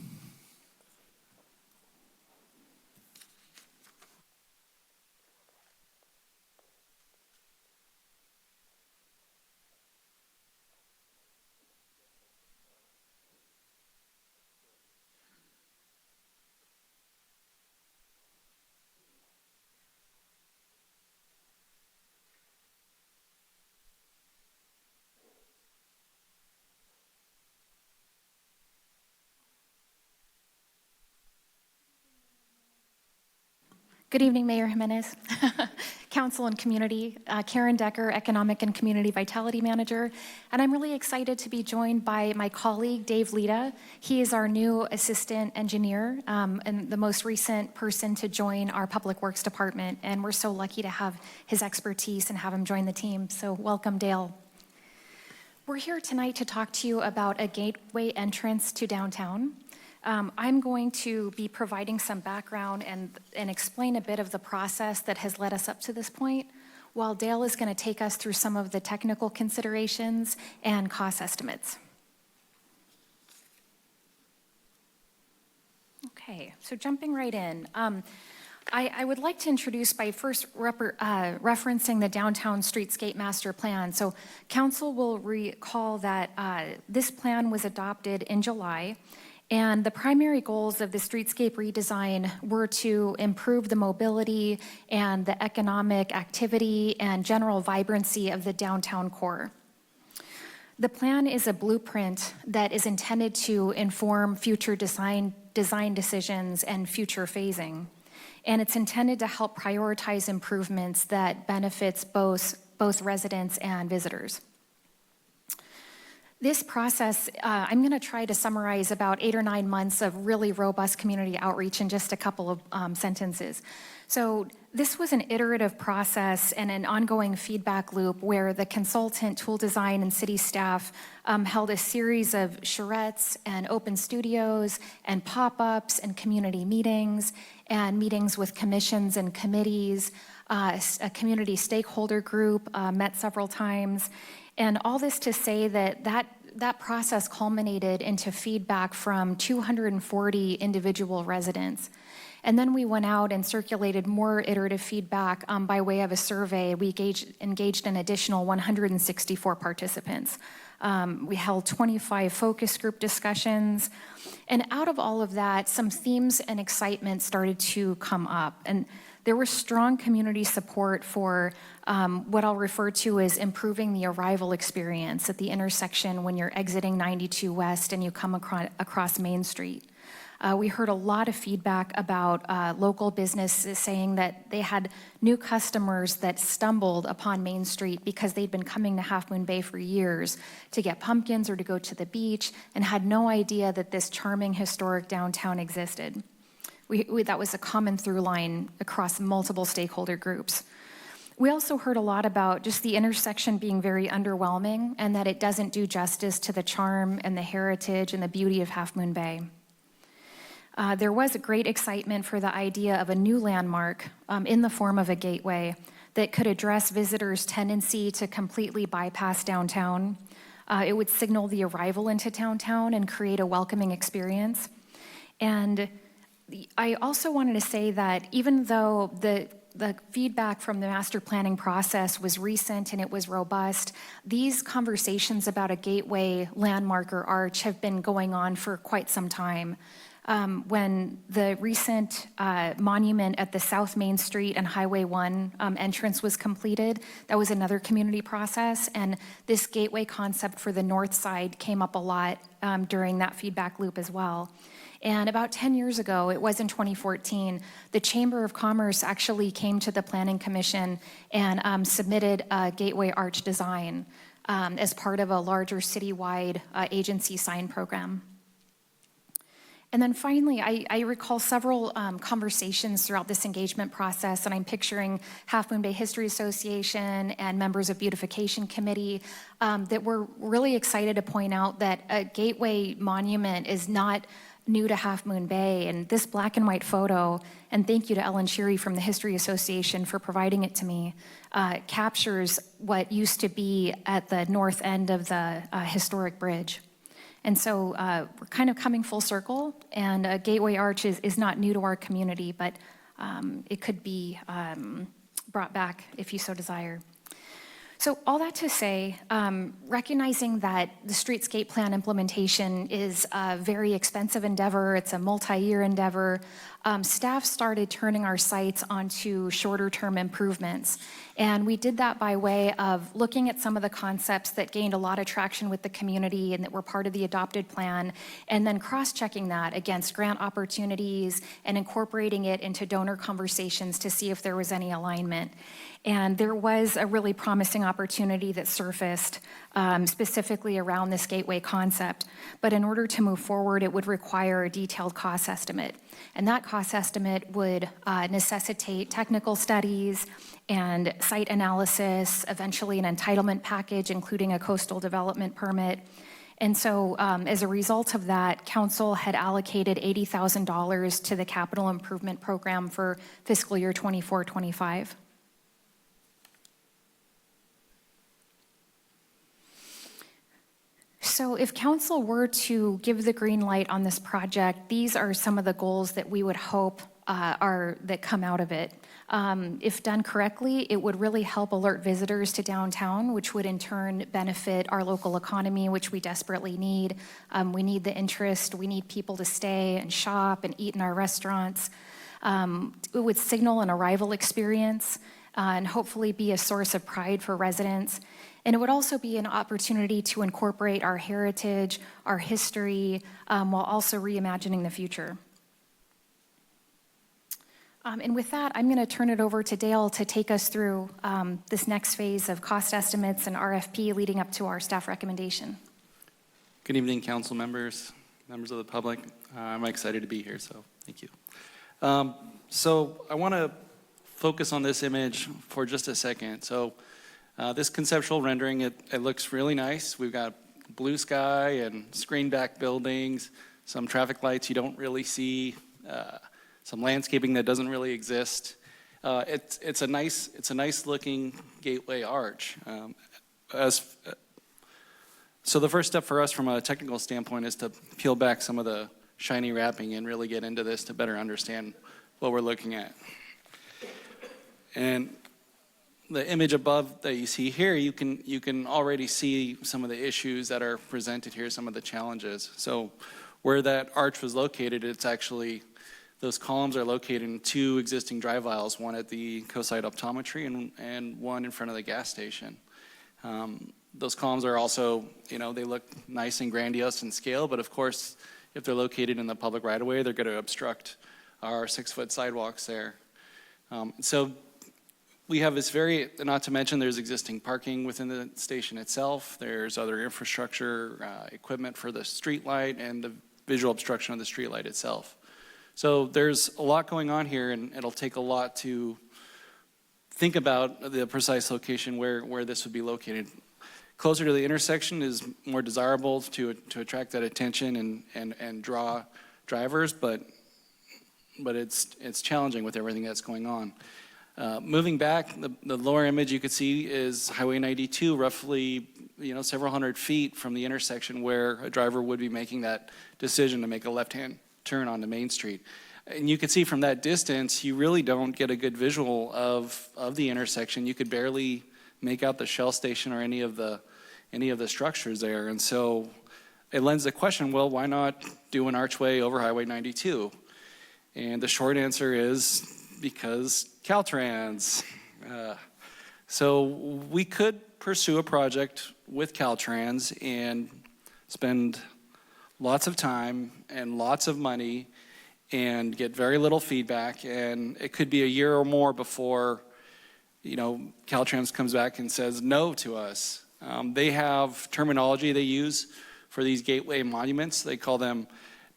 Good evening, Mayor Jimenez, Council and Community. Karen Decker, Economic and Community Vitality Manager. And I'm really excited to be joined by my colleague, Dave Lita. He is our new Assistant Engineer and the most recent person to join our Public Works Department. And we're so lucky to have his expertise and have him join the team. So welcome, Dale. We're here tonight to talk to you about a gateway entrance to downtown. I'm going to be providing some background and explain a bit of the process that has led us up to this point, while Dale is going to take us through some of the technical considerations and cost estimates. Okay, so jumping right in. I would like to introduce by first referencing the Downtown Streetscape Master Plan. So Council will recall that this plan was adopted in July. And the primary goals of the streetscape redesign were to improve the mobility and the economic activity and general vibrancy of the downtown core. The plan is a blueprint that is intended to inform future design decisions and future phasing. And it's intended to help prioritize improvements that benefits both residents and visitors. This process, I'm going to try to summarize about 8 or 9 months of really robust community outreach in just a couple of sentences. So this was an iterative process and an ongoing feedback loop where the consultant, tool design, and city staff held a series of charrettes and open studios and pop-ups and community meetings and meetings with commissions and committees. A community stakeholder group met several times. And all this to say that process culminated into feedback from 240 individual residents. And then we went out and circulated more iterative feedback by way of a survey. We engaged an additional 164 participants. We held 25 focus group discussions. And out of all of that, some themes and excitement started to come up. And there was strong community support for what I'll refer to as improving the arrival experience at the intersection when you're exiting 92 West and you come across Main Street. We heard a lot of feedback about local businesses saying that they had new customers that stumbled upon Main Street because they'd been coming to Half Moon Bay for years to get pumpkins or to go to the beach and had no idea that this charming historic downtown existed. That was a common through line across multiple stakeholder groups. We also heard a lot about just the intersection being very underwhelming and that it doesn't do justice to the charm and the heritage and the beauty of Half Moon Bay. There was a great excitement for the idea of a new landmark in the form of a gateway that could address visitors' tendency to completely bypass downtown. It would signal the arrival into downtown and create a welcoming experience. And I also wanted to say that even though the feedback from the master planning process was recent and it was robust, these conversations about a gateway, landmark, or arch have been going on for quite some time. When the recent monument at the South Main Street and Highway 1 entrance was completed, that was another community process, and this gateway concept for the north side came up a lot during that feedback loop as well. And about 10 years ago, it was in 2014, the Chamber of Commerce actually came to the Planning Commission and submitted a gateway arch design as part of a larger citywide agency sign program. And then finally, I recall several conversations throughout this engagement process, and I'm picturing Half Moon Bay History Association and members of Beautification Committee that were really excited to point out that a gateway monument is not new to Half Moon Bay. And this black and white photo, and thank you to Ellen Sheary from the History Association for providing it to me, captures what used to be at the north end of the historic bridge. And so we're kind of coming full circle, and Gateway Arch is not new to our community, but it could be brought back if you so desire. So all that to say, recognizing that the streetscape plan implementation is a very expensive endeavor, it's a multi-year endeavor, staff started turning our sights onto shorter-term improvements. And we did that by way of looking at some of the concepts that gained a lot of traction with the community and that were part of the adopted plan, and then cross-checking that against grant opportunities and incorporating it into donor conversations to see if there was any alignment. And there was a really promising opportunity that surfaced specifically around this gateway concept. But in order to move forward, it would require a detailed cost estimate. And that cost estimate would necessitate technical studies and site analysis, eventually an entitlement package, including a coastal development permit. And so as a result of that, Council had allocated $80,000 to the capital improvement program for fiscal year 24-25. So if council were to give the green light on this project, these are some of the goals that we would hope that come out of it. If done correctly, it would really help alert visitors to downtown, which would in turn benefit our local economy, which we desperately need. We need the interest, we need people to stay and shop and eat in our restaurants. It would signal an arrival experience and hopefully be a source of pride for residents. And it would also be an opportunity to incorporate our heritage, our history, while also reimagining the future. And with that, I'm going to turn it over to Dale to take us through this next phase of cost estimates and RFP leading up to our staff recommendation. Good evening, council members, members of the public. I'm excited to be here, so thank you. So I want to focus on this image for just a second. So this conceptual rendering, it looks really nice. We've got blue sky and screen back buildings, some traffic lights you don't really see, some landscaping that doesn't really exist. It's a nice looking gateway arch. So the first step for us from a technical standpoint is to peel back some of the shiny wrapping and really get into this to better understand what we're looking at. And the image above that you see here, you can already see some of the issues that are presented here, some of the challenges. So where that arch was located, it's actually, those columns are located in two existing drive aisles, one at the Coastside Optometry and one in front of the gas station. Those columns are also, they look nice and grandiose in scale, but of course, if they're located in the public right-of-way, they're going to obstruct our 6-foot sidewalks there. So we have this not to mention there's existing parking within the station itself. There's other infrastructure, equipment for the street light and the visual obstruction of the street light itself. So there's a lot going on here, and it'll take a lot to think about the precise location where this would be located. Closer to the intersection is more desirable to attract that attention and draw drivers, but it's challenging with everything that's going on. Moving back, the lower image you could see is Highway 92, roughly several hundred feet from the intersection where a driver would be making that decision to make a left-hand turn onto Main Street. And you can see from that distance, you really don't get a good visual of the intersection. You could barely make out the Shell station or any of the structures there. And so it lends the question, well, why not do an archway over Highway 92? And the short answer is because Caltrans. So we could pursue a project with Caltrans and spend lots of time and lots of money and get very little feedback, and it could be a year or more before Caltrans comes back and says no to us. They have terminology they use for these gateway monuments. They call them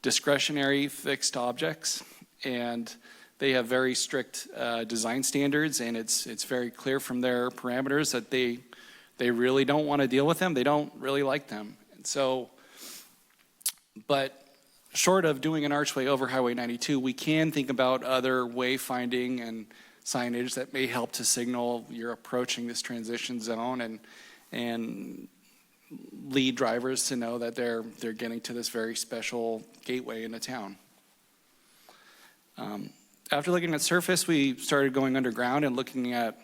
discretionary fixed objects, and they have very strict design standards, and it's very clear from their parameters that they really don't want to deal with them. They don't really like them. And so, but short of doing an archway over Highway 92, we can think about other wayfinding and signage that may help to signal you're approaching this transition zone and lead drivers to know that they're getting to this very special gateway into town. After looking at surface, we started going underground and looking at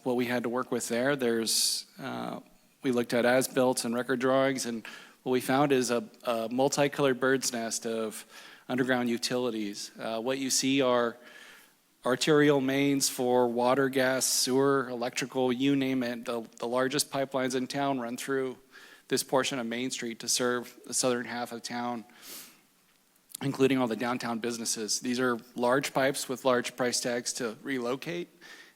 what we had to work with there. We looked at as-built and record drawings, and what we found is a multicolored bird's nest of underground utilities. What you see are arterial mains for water, gas, sewer, electrical, you name it. The largest pipelines in town run through this portion of Main Street to serve the southern half of town, including all the downtown businesses. These are large pipes with large price tags to relocate,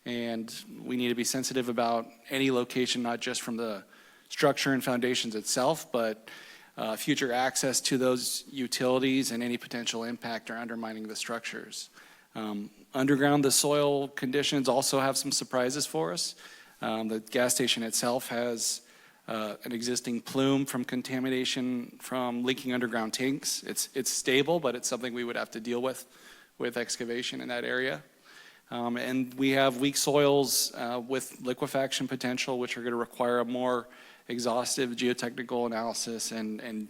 and we need to be sensitive about any location, not just from the structure and foundations itself, but future access to those utilities and any potential impact or undermining the structures. Underground, the soil conditions also have some surprises for us. The gas station itself has an existing plume from contamination from leaking underground tanks. It's stable, but it's something we would have to deal with excavation in that area. And we have weak soils with liquefaction potential, which are going to require a more exhaustive geotechnical analysis and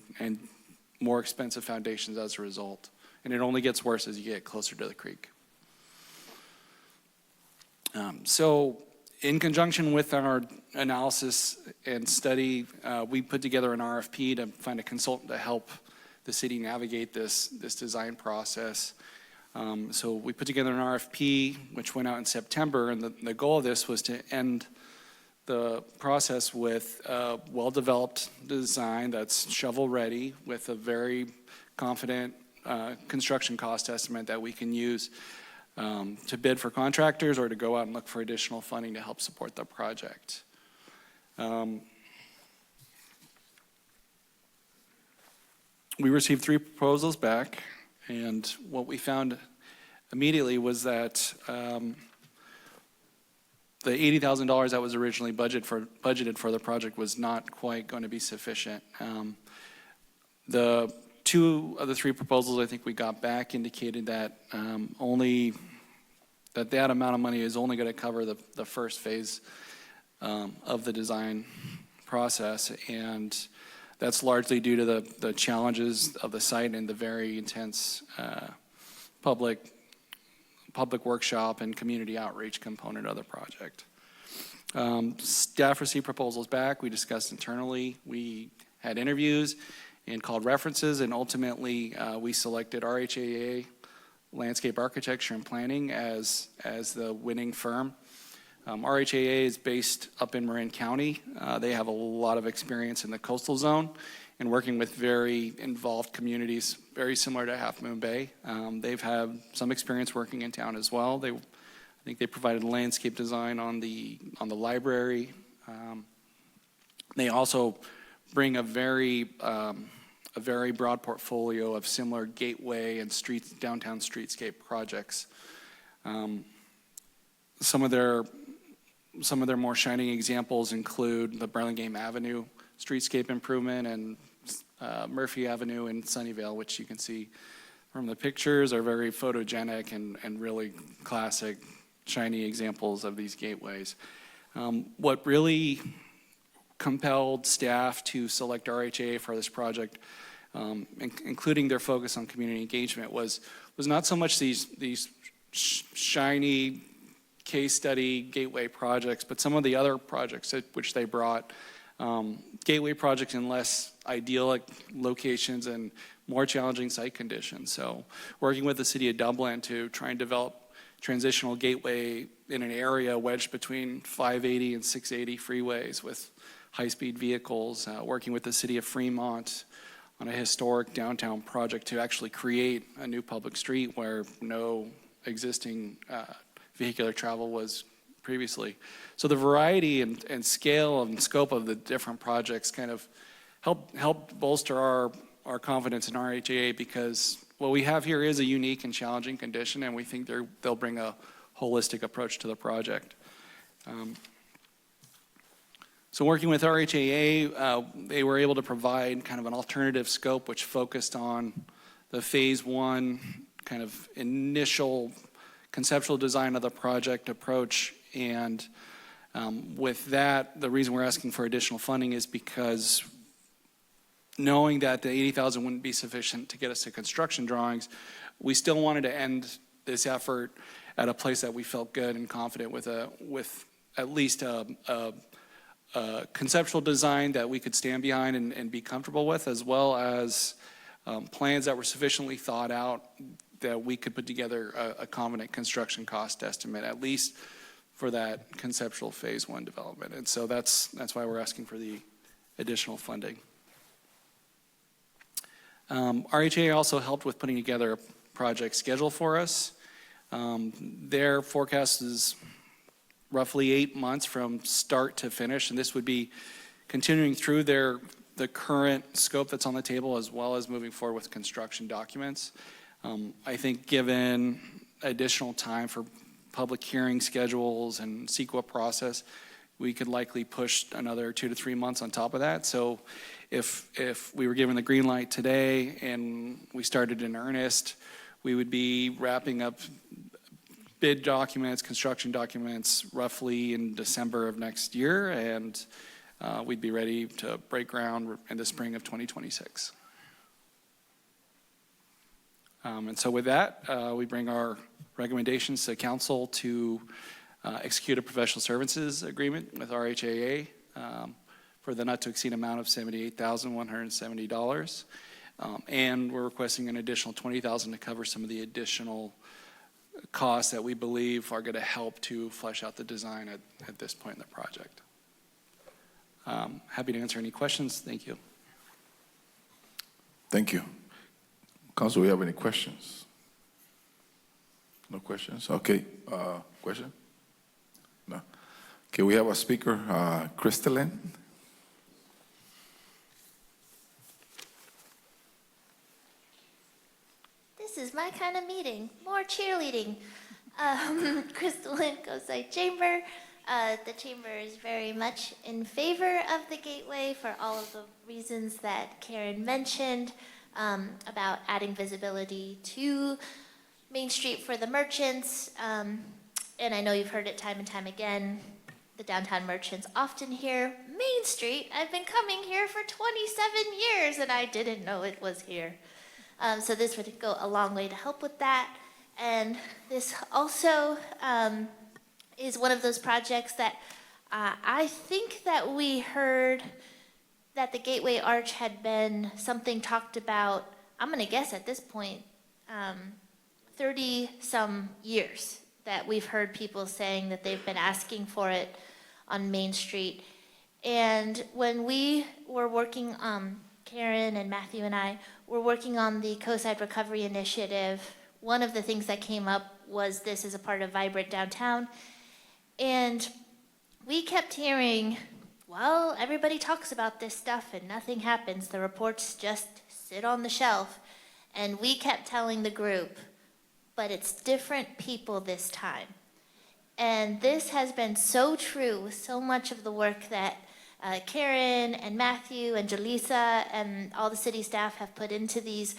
more expensive foundations as a result. And it only gets worse as you get closer to the creek. So in conjunction with our analysis and study, we put together an RFP to find a consultant to help the city navigate this design process. So we put together an RFP, which went out in September, and the goal of this was to end the process with a well-developed design that's shovel-ready with a very confident construction cost estimate that we can use to bid for contractors or to go out and look for additional funding to help support the project. We received 3 proposals back, and what we found immediately was that the $80,000 that was originally budgeted for the project was not quite going to be sufficient. The 2 of the 3 proposals I think we got back indicated that that amount of money is only going to cover the first phase of the design process, and that's largely due to the challenges of the site and the very intense public workshop and community outreach component of the project. Staff received proposals back. We discussed internally. We had interviews and called references, and ultimately we selected RHAA Landscape Architecture and Planning as the winning firm. RHAA is based up in Marin County. They have a lot of experience in the coastal zone and working with very involved communities, very similar to Half Moon Bay. They've had some experience working in town as well. I think they provided landscape design on the library. They also bring a very broad portfolio of similar gateway and downtown streetscape projects. Some of their more shining examples include the Burlingame Avenue streetscape improvement and Murphy Avenue in Sunnyvale, which you can see from the pictures are very photogenic and really classic, shiny examples of these gateways. What really compelled staff to select RHAA for this project, including their focus on community engagement, was not so much these shiny case study gateway projects, but some of the other projects which they brought, gateway projects in less idyllic locations and more challenging site conditions. So working with the city of Dublin to try and develop transitional gateway in an area wedged between 580 and 680 freeways with high-speed vehicles, working with the city of Fremont on a historic downtown project to actually create a new public street where no existing vehicular travel was previously. So the variety and scale and scope of the different projects kind of help bolster our confidence in RHAA, because what we have here is a unique and challenging condition, and we think they'll bring a holistic approach to the project. So working with RHAA, they were able to provide kind of an alternative scope which focused on the phase 1 kind of initial conceptual design of the project approach, and With that, the reason we're asking for additional funding is because knowing that the 80,000 wouldn't be sufficient to get us to construction drawings, we still wanted to end this effort at a place that we felt good and confident with at least a conceptual design that we could stand behind and be comfortable with, as well as plans that were sufficiently thought out that we could put together a confident construction cost estimate, at least for that conceptual phase 1 development. And so that's why we're asking for the additional funding. RHA also helped with putting together a project schedule for us. Their forecast is roughly 8 months from start to finish, and this would be continuing through the current scope that's on the table, as well as moving forward with construction documents. I think given additional time for public hearing schedules and CEQA process, we could likely push another 2 to 3 months on top of that. So if we were given the green light today and we started in earnest, we would be wrapping up bid documents, construction documents, roughly in December of next year, and we'd be ready to break ground in the spring of 2026. And so with that, we bring our recommendations to council to execute a professional services agreement with RHAA for the not to exceed amount of $78,170. And we're requesting an additional $20,000 to cover some of the additional costs that we believe are going to help to flesh out the design at this point in the project. Happy to answer any questions. Thank you. Thank you. Council, we have any questions? No questions? Okay. Question? No. Okay, we have a speaker, Crystalline. This is my kind of meeting, more cheerleading. Crystalline Kosai Chamber. The chamber is very much in favor of the gateway for all of the reasons that Karen mentioned about adding visibility to Main Street for the merchants. And I know you've heard it time and time again. The downtown merchants often hear Main Street. I've been coming here for 27 years and I didn't know it was here. So this would go a long way to help with that. And this also is one of those projects that I think that we heard that the Gateway Arch had been something talked about, I'm gonna guess at this point, 30 some years that we've heard people saying that they've been asking for it on Main Street. And when we were working, Karen and Matthew and I were working on the Coastside Recovery Initiative, one of the things that came up was this as a part of Vibrant Downtown. And we kept hearing, well, everybody talks about this stuff and nothing happens. The reports just sit on the shelf. And we kept telling the group, but it's different people this time. And this has been so true with so much of the work that Karen and Matthew and Jaleesa and all the city staff have put into these,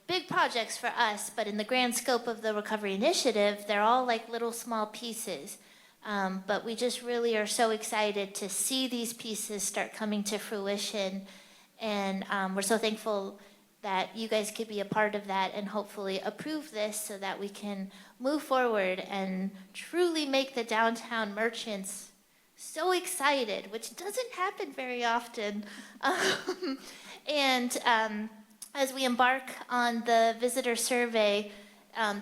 big projects for us, but in the grand scope of the recovery initiative, they're all like little small pieces. But we just really are so excited to see these pieces start coming to fruition. And we're so thankful that you guys could be a part of that and hopefully approve this so that we can move forward and truly make the downtown merchants so excited, which doesn't happen very often. As we embark on the visitor survey,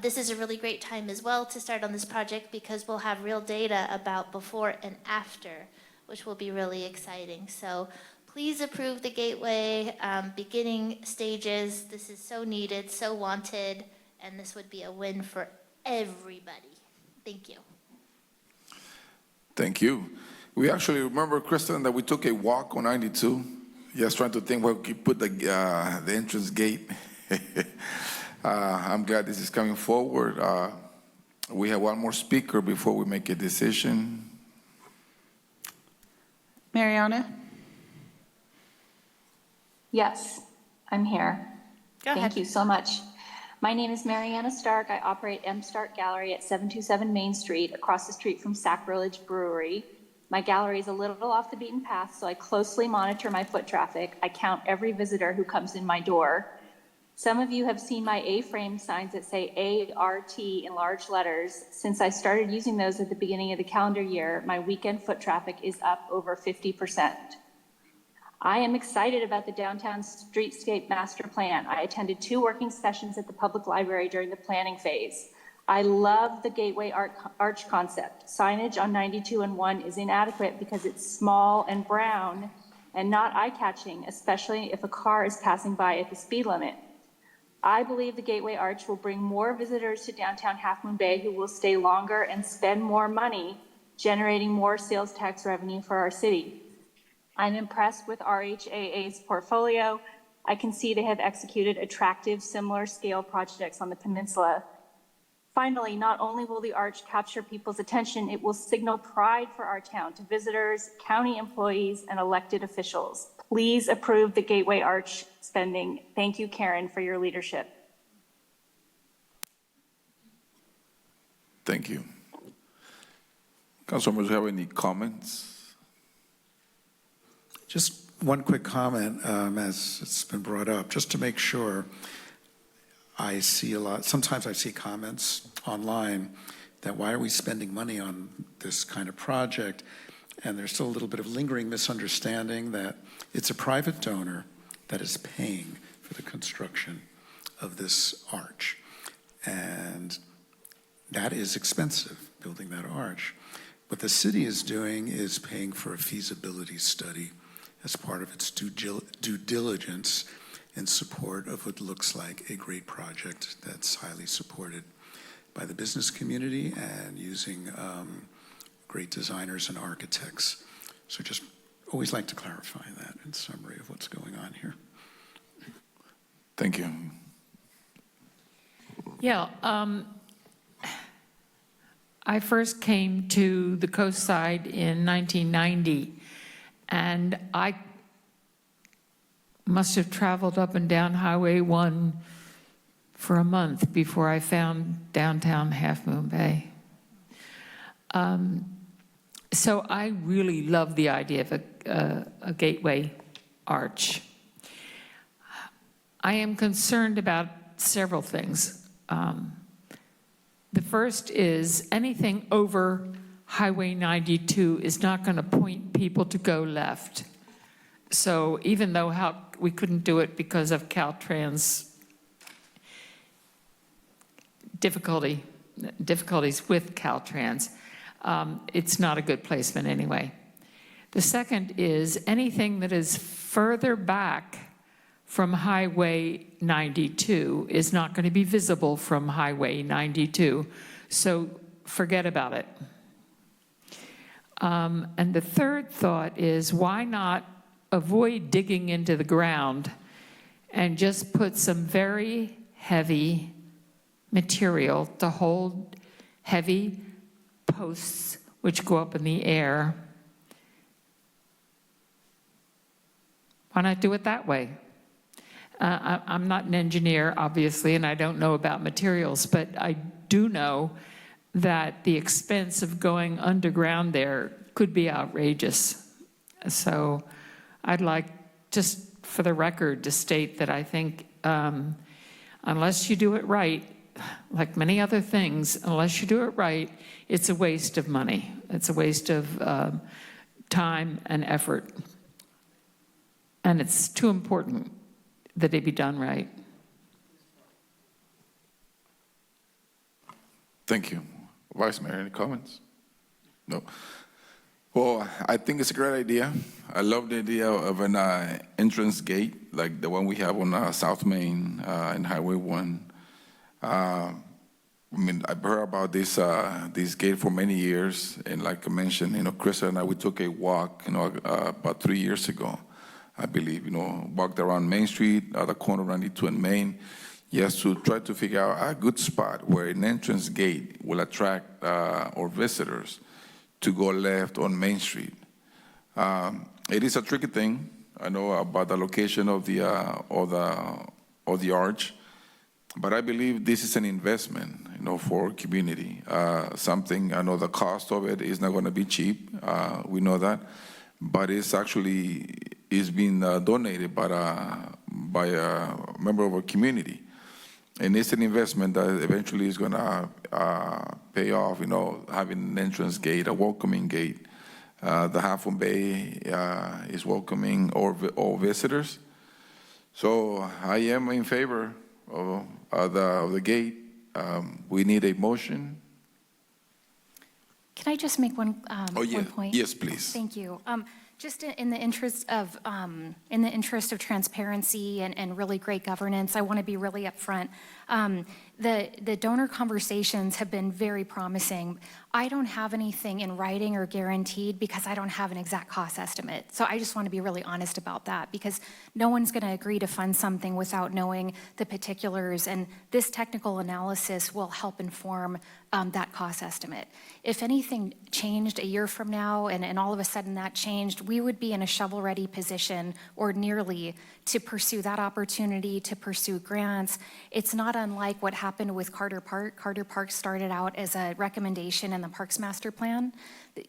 this is a really great time as well to start on this project because we'll have real data about before and after, which will be really exciting. So please approve the Gateway beginning stages. This is so needed, so wanted, and this would be a win for everybody. Thank you. Thank you. We actually remember, Kristen, that we took a walk on 92. Just trying to think where we could put the entrance gate. I'm glad this is coming forward. We have one more speaker before we make a decision. Mariana? Yes, I'm here. Go ahead. Thank you so much. My name is Mariana Stark. I operate M Stark Gallery at 727 Main Street, across the street from Sacrilege Brewery. My gallery is a little off the beaten path, so I closely monitor my foot traffic. I count every visitor who comes in my door. Some of you have seen my A-frame signs that say ART in large letters. Since I started using those at the beginning of the calendar year, my weekend foot traffic is up over 50%. I am excited about the downtown streetscape master plan. I attended 2 working sessions at the public library during the planning phase. I love the Gateway Arch concept. Signage on 92 and 1 is inadequate because it's small and brown and not eye-catching, especially if a car is passing by at the speed limit. I believe the Gateway Arch will bring more visitors to downtown Half Moon Bay who will stay longer and spend more money, generating more sales tax revenue for our city. I'm impressed with RHAA's portfolio. I can see they have executed attractive, similar scale projects on the peninsula. Finally, not only will the arch capture people's attention, it will signal pride for our town to visitors, county employees, and elected officials. Please approve the Gateway Arch spending. Thank you, Karen, for your leadership. Thank you. Council members, do you have any comments? Just one quick comment, as it's been brought up, just to make sure. I see sometimes I see comments online that why are we spending money on this kind of project? And there's still a little bit of lingering misunderstanding that it's a private donor that is paying for the construction of this arch. And that is expensive, building that arch. What the city is doing is paying for a feasibility study as part of its due diligence in support of what looks like a great project that's highly supported by the business community and using great designers and architects. So just always like to clarify that in summary of what's going on here. Thank you. Yeah, I first came to the coast side in 1990, and I must have traveled up and down Highway 1 for a month before I found downtown Half Moon Bay. So I really love the idea of a gateway arch. I am concerned about several things. The first is anything over Highway 92 is not going to point people to go left. So even though we couldn't do it because of Caltrans difficulties with Caltrans, it's not a good placement anyway. The second is anything that is further back from Highway 92 is not going to be visible from Highway 92. So forget about it. And the third thought is why not avoid digging into the ground and just put some very heavy material to hold heavy posts which go up in the air. Why not do it that way? I'm not an engineer, obviously, and I don't know about materials, but I do know that the expense of going underground there could be outrageous. So I'd like, just for the record, to state that I think unless you do it right, like many other things, unless you do it right, it's a waste of money. It's a waste of time and effort. And it's too important that it be done right. Thank you. Vice Mayor, any comments? No. Well, I think it's a great idea. I love the idea of an entrance gate, like the one we have on South Main and Highway 1. I mean, I've heard about this gate for many years, and like I mentioned, Chris and I, we took a walk, about 3 years ago, I believe, walked around Main Street, the corner of 92 and Main, yes, to try to figure out a good spot where an entrance gate will attract our visitors to go left on Main Street. It is a tricky thing, I know, about the location of the arch. But I believe this is an investment, for community. Something, I know the cost of it is not going to be cheap. We know that. But it's actually is being donated by a member of our community. And it's an investment that eventually is going to pay off, having an entrance gate, a welcoming gate. The Half Moon Bay is welcoming all visitors. So I am in favor of the gate. We need a motion. Can I just make one point? Yes, please. Thank you. Just in the interest of transparency and really great governance, I want to be really upfront. The donor conversations have been very promising. I don't have anything in writing or guaranteed because I don't have an exact cost estimate. So I just want to be really honest about that, because no one's going to agree to fund something without knowing the particulars, and this technical analysis will help inform that cost estimate. If anything changed a year from now and all of a sudden that changed, we would be in a shovel-ready position, or nearly, to pursue that opportunity, to pursue grants. It's not unlike what happened with Carter Park. Carter Park started out as a recommendation in the Parks Master Plan.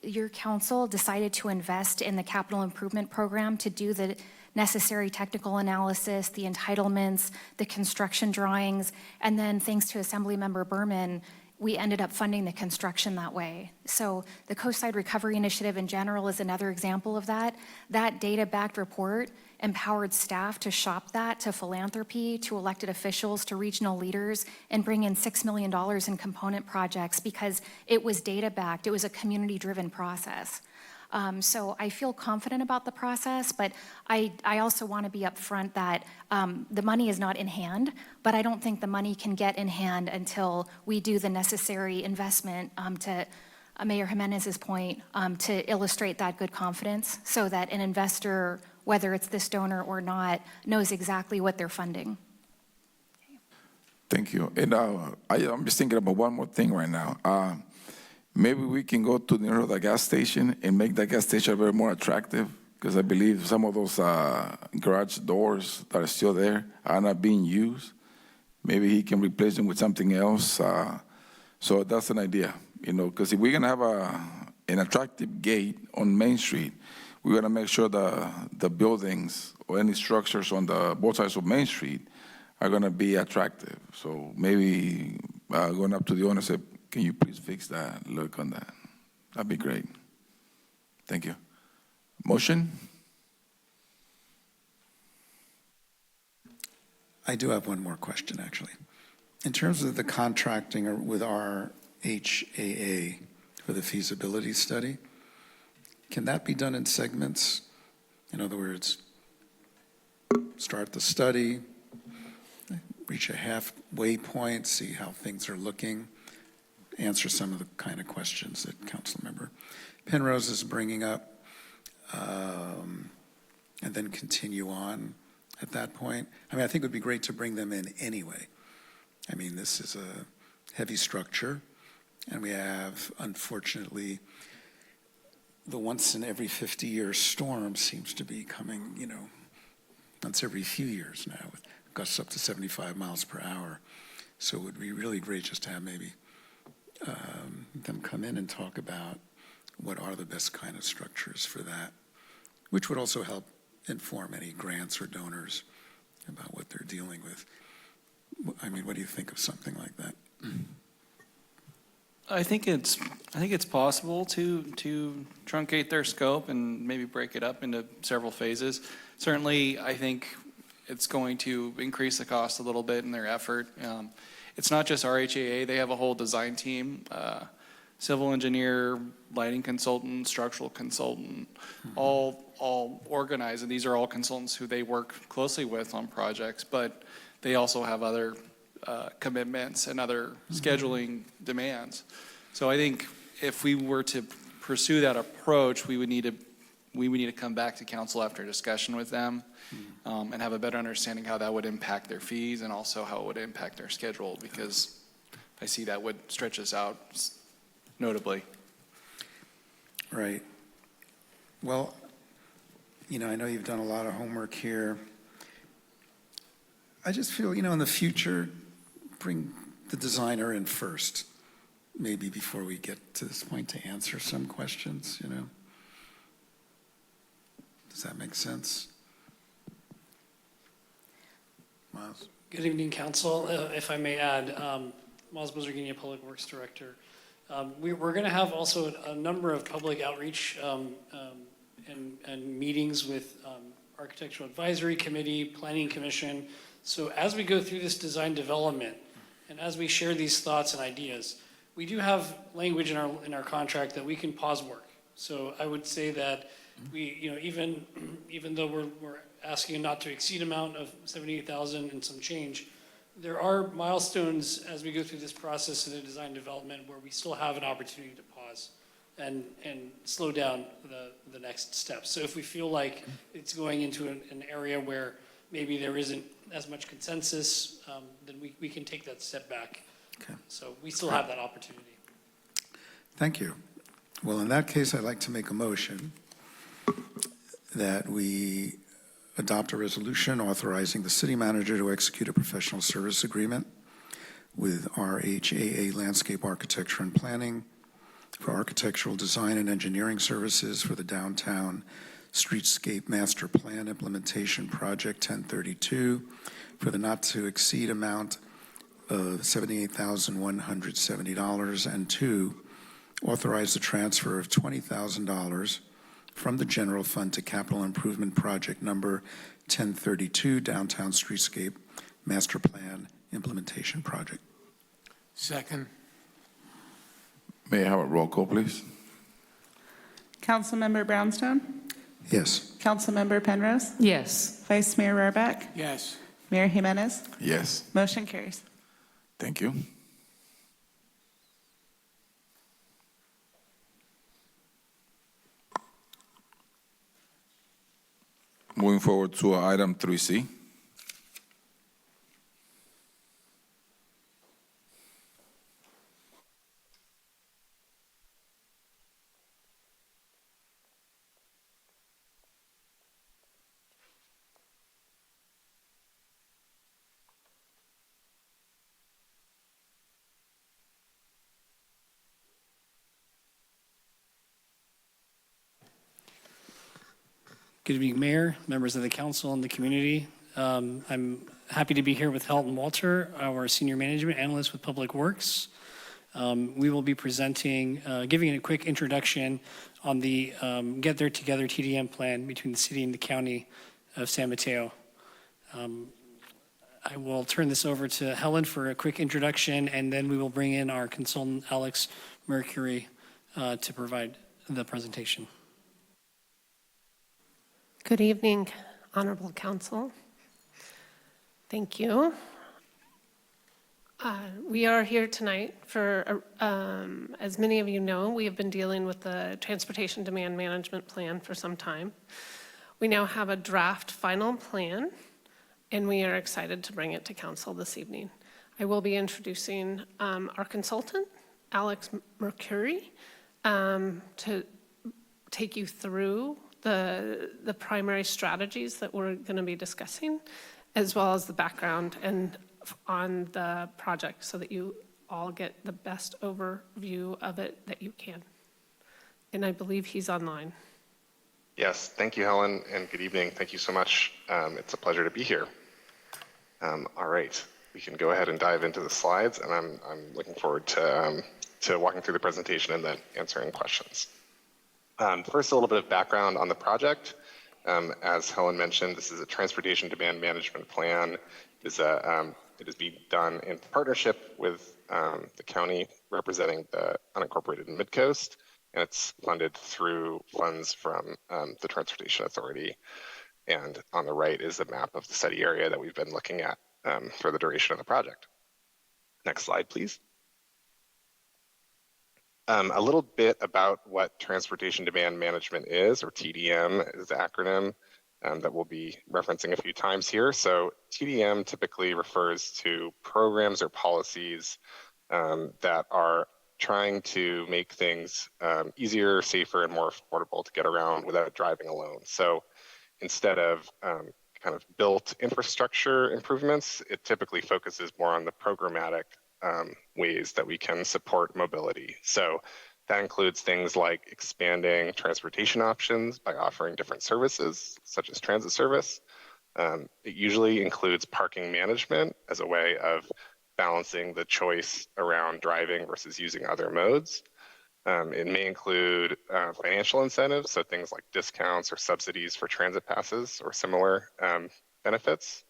Your council decided to invest in the capital improvement program to do the necessary technical analysis, the entitlements, the construction drawings, and then thanks to Assemblymember Berman, we ended up funding the construction that way. So the Coastside Recovery Initiative in general is another example of that. That data-backed report empowered staff to shop that to philanthropy, to elected officials, to regional leaders, and bring in $6 million in component projects because it was data-backed. It was a community-driven process. So I feel confident about the process, but I also want to be upfront that the money is not in hand, but I don't think the money can get in hand until we do the necessary investment to Mayor Jimenez's point, to illustrate that good confidence so that an investor, whether it's this donor or not, knows exactly what they're funding. Thank you. And I'm just thinking about one more thing right now. Maybe we can go to the gas station and make that gas station a bit more attractive, because I believe some of those garage doors that are still there are not being used. Maybe he can replace them with something else. So that's an idea, because if we're going to have an attractive gate on Main Street, we're going to make sure the buildings or any structures on both sides of Main Street are going to be attractive. So maybe going up to the owner and say, can you please fix that, look on that? That'd be great. Thank you. Motion? I do have one more question, actually. In terms of the contracting with our HAA for the feasibility study, can that be done in segments? In other words, start the study, reach a halfway point, see how things are looking, answer some of the kind of questions that Councilmember Penrose is bringing up, and then continue on at that point. I mean, I think it would be great to bring them in anyway. I mean, this is a heavy structure, and we have, unfortunately, the once in every 50-year storm seems to be coming, once every few years now, with gusts up to 75 miles per hour. So it would be really great just to have maybe them come in and talk about what are the best kind of structures for that, which would also help inform any grants or donors about what they're dealing with. I mean, what do you think of something like that? I think it's possible to truncate their scope and maybe break it up into several phases. Certainly, I think it's going to increase the cost a little bit in their effort. It's not just RHAA, they have a whole design team, civil engineer, lighting consultant, structural consultant, all organized, and these are all consultants who they work closely with on projects, but they also have other commitments and other scheduling demands. So I think if we were to pursue that approach, we would need to come back to council after a discussion with them and have a better understanding how that would impact their fees and also how it would impact their schedule, because I see that would stretch us out notably. Right. Well, I know you've done a lot of homework here. I just feel, in the future, bring the designer in first, maybe before we get to this point to answer some questions, you know? Does that make sense? Miles? Good evening, Council. If I may add, Miles Buzerghini, Public Works Director. We're going to have also a number of public outreach and meetings with Architectural Advisory Committee, Planning Commission. So as we go through this design development and as we share these thoughts and ideas, we do have language in our contract that we can pause work. So I would say that we, you know, even though we're asking a not to exceed amount of 78,000 and some change, there are milestones as we go through this process of the design development where we still have an opportunity to pause and slow down the next steps. So if we feel like it's going into an area where maybe there isn't as much consensus, then we can take that step back. Okay. So we still have that opportunity. Thank you. Well, in that case, I'd like to make a motion that we adopt a resolution authorizing the city manager to execute a professional service agreement with RHAA Landscape Architecture and Planning for architectural design and engineering services for the downtown streetscape master plan implementation project 1032 for the not to exceed amount of $78,170, and two, authorize the transfer of $20,000 from the general fund to capital improvement project number 1032 downtown streetscape master plan implementation project. Second. May I have a roll call, please? Councilmember Brownstone? Yes. Councilmember Penrose? Yes. Vice Mayor Rohrbeck? Yes. Mayor Jimenez? Yes. Motion carries. Thank you. Moving forward to item 3C. Good evening, Mayor, members of the council, and the community. I'm happy to be here with Helton Walter, our Senior Management Analyst with Public Works. We will be presenting, giving a quick introduction on the Get There Together TDM plan between the city and the county of San Mateo. I will turn this over to Helen for a quick introduction, and then we will bring in our consultant, Alex Mercury, to provide the presentation. Good evening, Honorable Council. Thank you. We are here tonight for, as many of you know, we have been dealing with the Transportation Demand Management Plan for some time. We now have a draft final plan, and we are excited to bring it to Council this evening. I will be introducing our consultant, Alex Mercury, to take you through the primary strategies that we're going to be discussing, as well as the background and on the project, so that you all get the best overview of it that you can. And I believe he's online. Yes, thank you, Helen, and good evening. Thank you so much. It's a pleasure to be here. All right, we can go ahead and dive into the slides, and I'm looking forward to walking through the presentation and then answering questions. First, a little bit of background on the project. As Helen mentioned, this is a transportation demand management plan. It is being done in partnership with the county representing the unincorporated Midcoast, and it's funded through funds from the Transportation Authority. And on the right is a map of the study area that we've been looking at for the duration of the project. Next slide, please. A little bit about what Transportation Demand Management is, or TDM is the acronym that we'll be referencing a few times here. So TDM typically refers to programs or policies that are trying to make things easier, safer, and more affordable to get around without driving alone. So instead of kind of built infrastructure improvements, it typically focuses more on the programmatic ways that we can support mobility. So that includes things like expanding transportation options by offering different services, such as transit service. It usually includes parking management as a way of balancing the choice around driving versus using other modes. It may include financial incentives, so things like discounts or subsidies for transit passes or similar benefits.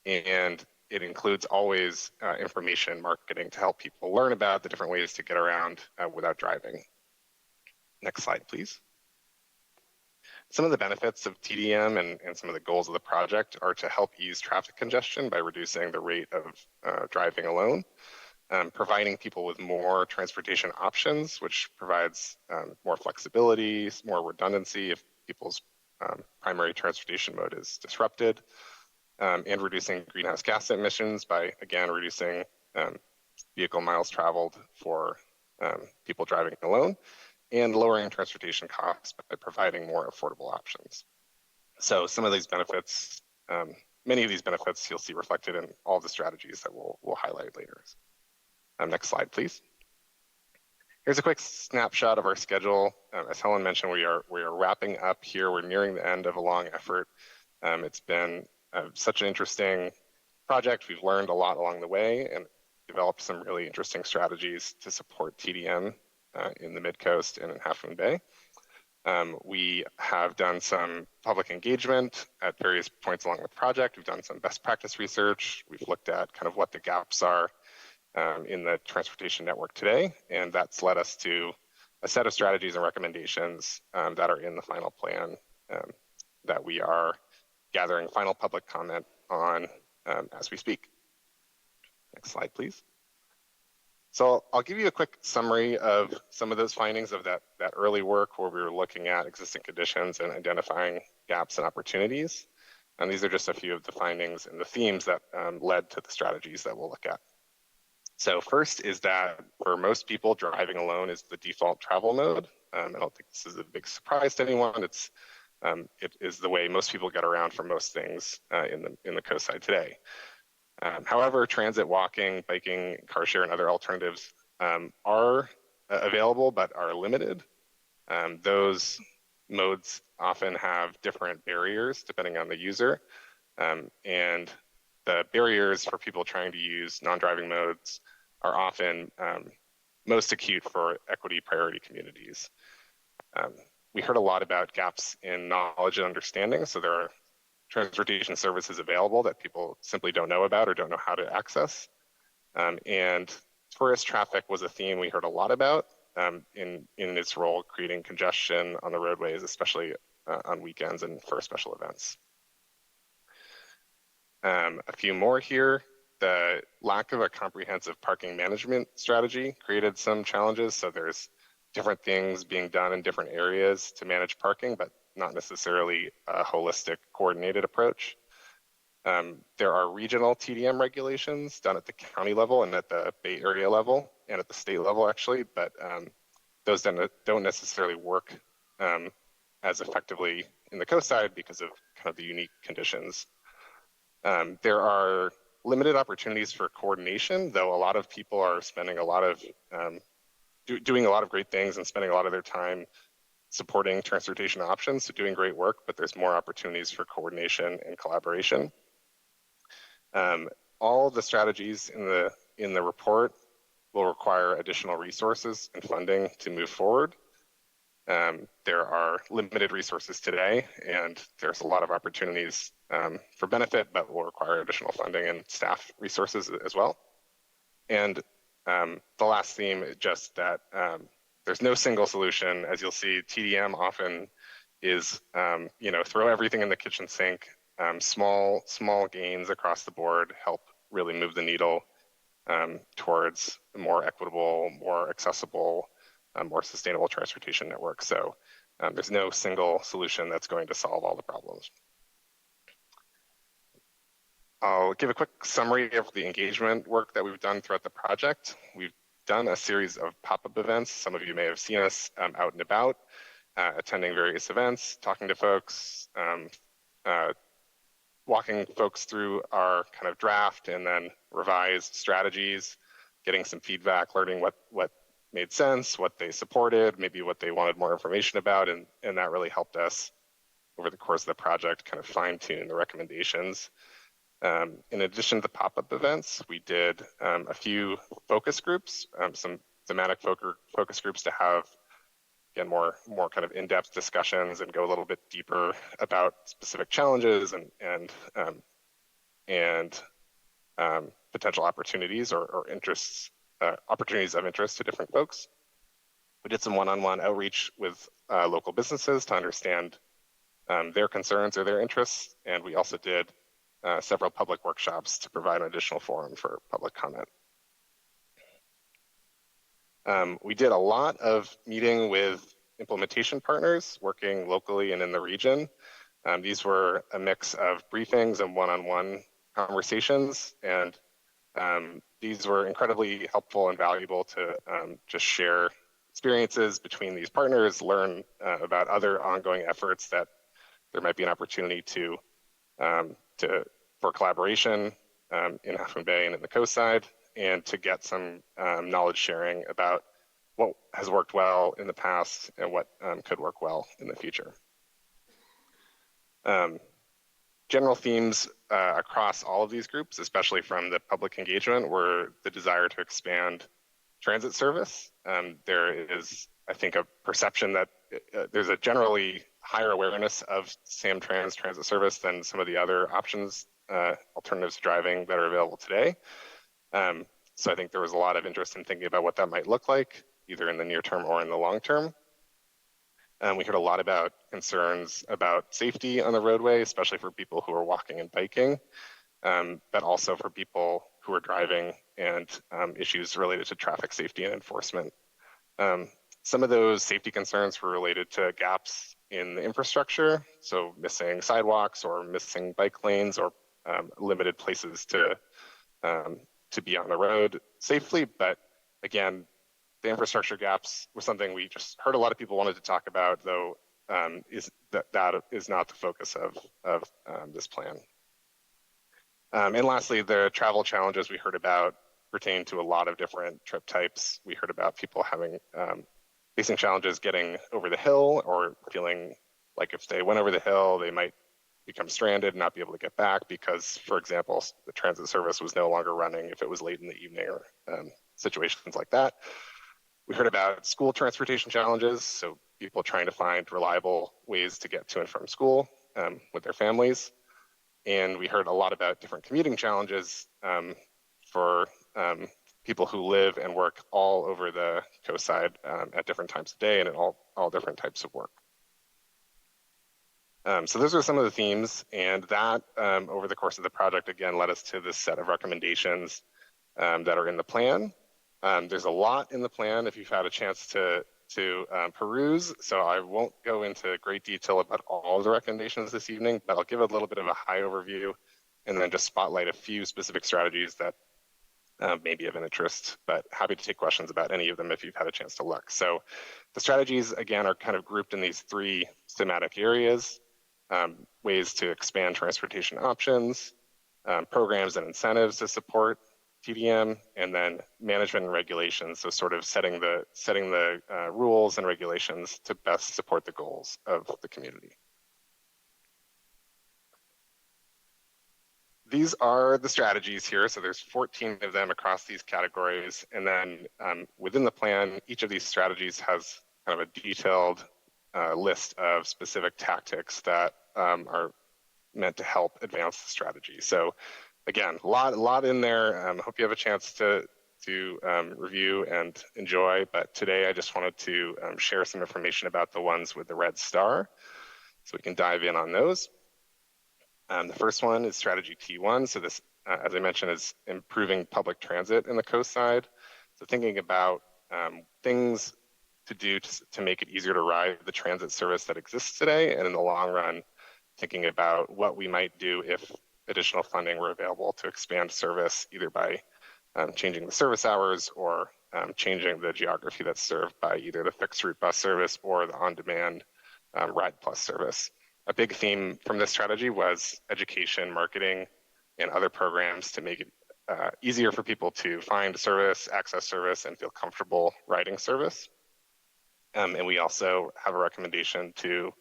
And it includes always information marketing to help people learn about the different ways to get around without driving. Next slide, please. Some of the benefits of TDM and some of the goals of the project are to help ease traffic congestion by reducing the rate of driving alone, providing people with more transportation options, which provides more flexibility, more redundancy if people's primary transportation mode is disrupted, and reducing greenhouse gas emissions by, again, reducing vehicle miles traveled for people driving alone, and lowering transportation costs by providing more affordable options. So some of these benefits, many of these benefits you'll see reflected in all the strategies that we'll highlight later. Next slide, please. Here's a quick snapshot of our schedule. As Helen mentioned, we are wrapping up here. We're nearing the end of a long effort. It's been such an interesting project. We've learned a lot along the way and developed some really interesting strategies to support TDM in the Mid-Coast and in Half Moon Bay. We have done some public engagement at various points along the project. We've done some best practice research. We've looked at kind of what the gaps are in the transportation network today, and that's led us to a set of strategies and recommendations that are in the final plan that we are gathering final public comment on as we speak. Next slide, please. So I'll give you a quick summary of some of those findings of that early work where we were looking at existing conditions and identifying gaps and opportunities. And these are just a few of the findings and the themes that led to the strategies that we'll look at. So first is that for most people, driving alone is the default travel mode. I don't think this is a big surprise to anyone. It is the way most people get around for most things in the coast side today. However, transit, walking, biking, car share, and other alternatives are available but are limited. Those modes often have different barriers depending on the user. And the barriers for people trying to use non-driving modes are often most acute for equity priority communities. We heard a lot about gaps in knowledge and understanding. So there are transportation services available that people simply don't know about or don't know how to access. And tourist traffic was a theme we heard a lot about in its role creating congestion on the roadways, especially on weekends and for special events. A few more here. The lack of a comprehensive parking management strategy created some challenges. So there's different things being done in different areas to manage parking, but not necessarily a holistic coordinated approach. There are regional TDM regulations done at the county level and at the Bay Area level and at the state level actually, but those don't necessarily work as effectively in the coast side because of kind of the unique conditions. There are limited opportunities for coordination, though a lot of people are spending a lot of, doing a lot of great things and spending a lot of their time supporting transportation options, so doing great work, but there's more opportunities for coordination and collaboration. All of the strategies in the report will require additional resources and funding to move forward. There are limited resources today, and there's a lot of opportunities for benefit, but will require additional funding and staff resources as well. And the last theme is just that there's no single solution. As you'll see, TDM often is, throw everything in the kitchen sink. Small gains across the board help really move the needle towards a more equitable, more accessible, more sustainable transportation network. So there's no single solution that's going to solve all the problems. I'll give a quick summary of the engagement work that we've done throughout the project. We've done a series of pop-up events. Some of you may have seen us out and about, attending various events, talking to folks, walking folks through our kind of draft and then revised strategies, getting some feedback, learning what made sense, what they supported, maybe what they wanted more information about, and that really helped us over the course of the project kind of fine-tune the recommendations. In addition to pop-up events, we did a few focus groups, some thematic focus groups to have, again, more kind of in-depth discussions and go a little bit deeper about specific challenges and potential opportunities or interests, opportunities of interest to different folks. We did some one-on-one outreach with local businesses to understand their concerns or their interests, and we also did several public workshops to provide an additional forum for public comment. We did a lot of meeting with implementation partners working locally and in the region. These were a mix of briefings and one-on-one conversations, and these were incredibly helpful and valuable to just share experiences between these partners, learn about other ongoing efforts that there might be an opportunity for collaboration in Half Moon Bay and in the coast side, and to get some knowledge sharing about what has worked well in the past and what could work well in the future. General themes across all of these groups, especially from the public engagement, were the desire to expand transit service. There is, I think, a perception that there's a generally higher awareness of Samtrans transit service than some of the other options, alternatives to driving that are available today. So I think there was a lot of interest in thinking about what that might look like, either in the near term or in the long term. We heard a lot about concerns about safety on the roadway, especially for people who are walking and biking, but also for people who are driving, and issues related to traffic safety and enforcement. Some of those safety concerns were related to gaps in the infrastructure, so missing sidewalks or missing bike lanes or limited places to be on the road safely. But again, the infrastructure gaps was something we just heard a lot of people wanted to talk about, though that is not the focus of this plan. And lastly, the travel challenges we heard about pertain to a lot of different trip types. We heard about people having facing challenges getting over the hill, or feeling like if they went over the hill, they might become stranded and not be able to get back because, for example, the transit service was no longer running if it was late in the evening, or situations like that. We heard about school transportation challenges, so people trying to find reliable ways to get to and from school with their families. And we heard a lot about different commuting challenges for people who live and work all over the coast side at different times of day and in all different types of work. So those are some of the themes, and that over the course of the project, again, led us to this set of recommendations that are in the plan. There's a lot in the plan if you've had a chance to peruse, so I won't go into great detail about all of the recommendations this evening, but I'll give a little bit of a high overview and then just spotlight a few specific strategies that may be of an interest, but happy to take questions about any of them if you've had a chance to look. So the strategies, again, are kind of grouped in these three thematic areas: ways to expand transportation options, programs and incentives to support TDM, and then management and regulations, so sort of setting the rules and regulations to best support the goals of the community. These are the strategies here, so there's 14 of them across these categories, and then within the plan, each of these strategies has kind of a detailed list of specific tactics that are meant to help advance the strategy. So again, a lot in there. Hope you have a chance to review and enjoy, but today I just wanted to share some information about the ones with the red star, so we can dive in on those. The first one is strategy T1. So this, as I mentioned, is improving public transit in the coast side. So thinking about things to do to make it easier to ride the transit service that exists today, and in the long run, thinking about what we might do if additional funding were available to expand service, either by changing the service hours or changing the geography that's served by either the fixed route bus service or the on-demand Ride Plus service. A big theme from this strategy was education, marketing, and other programs to make it easier for people to find service, access service, and feel comfortable riding service. And we also have a recommendation to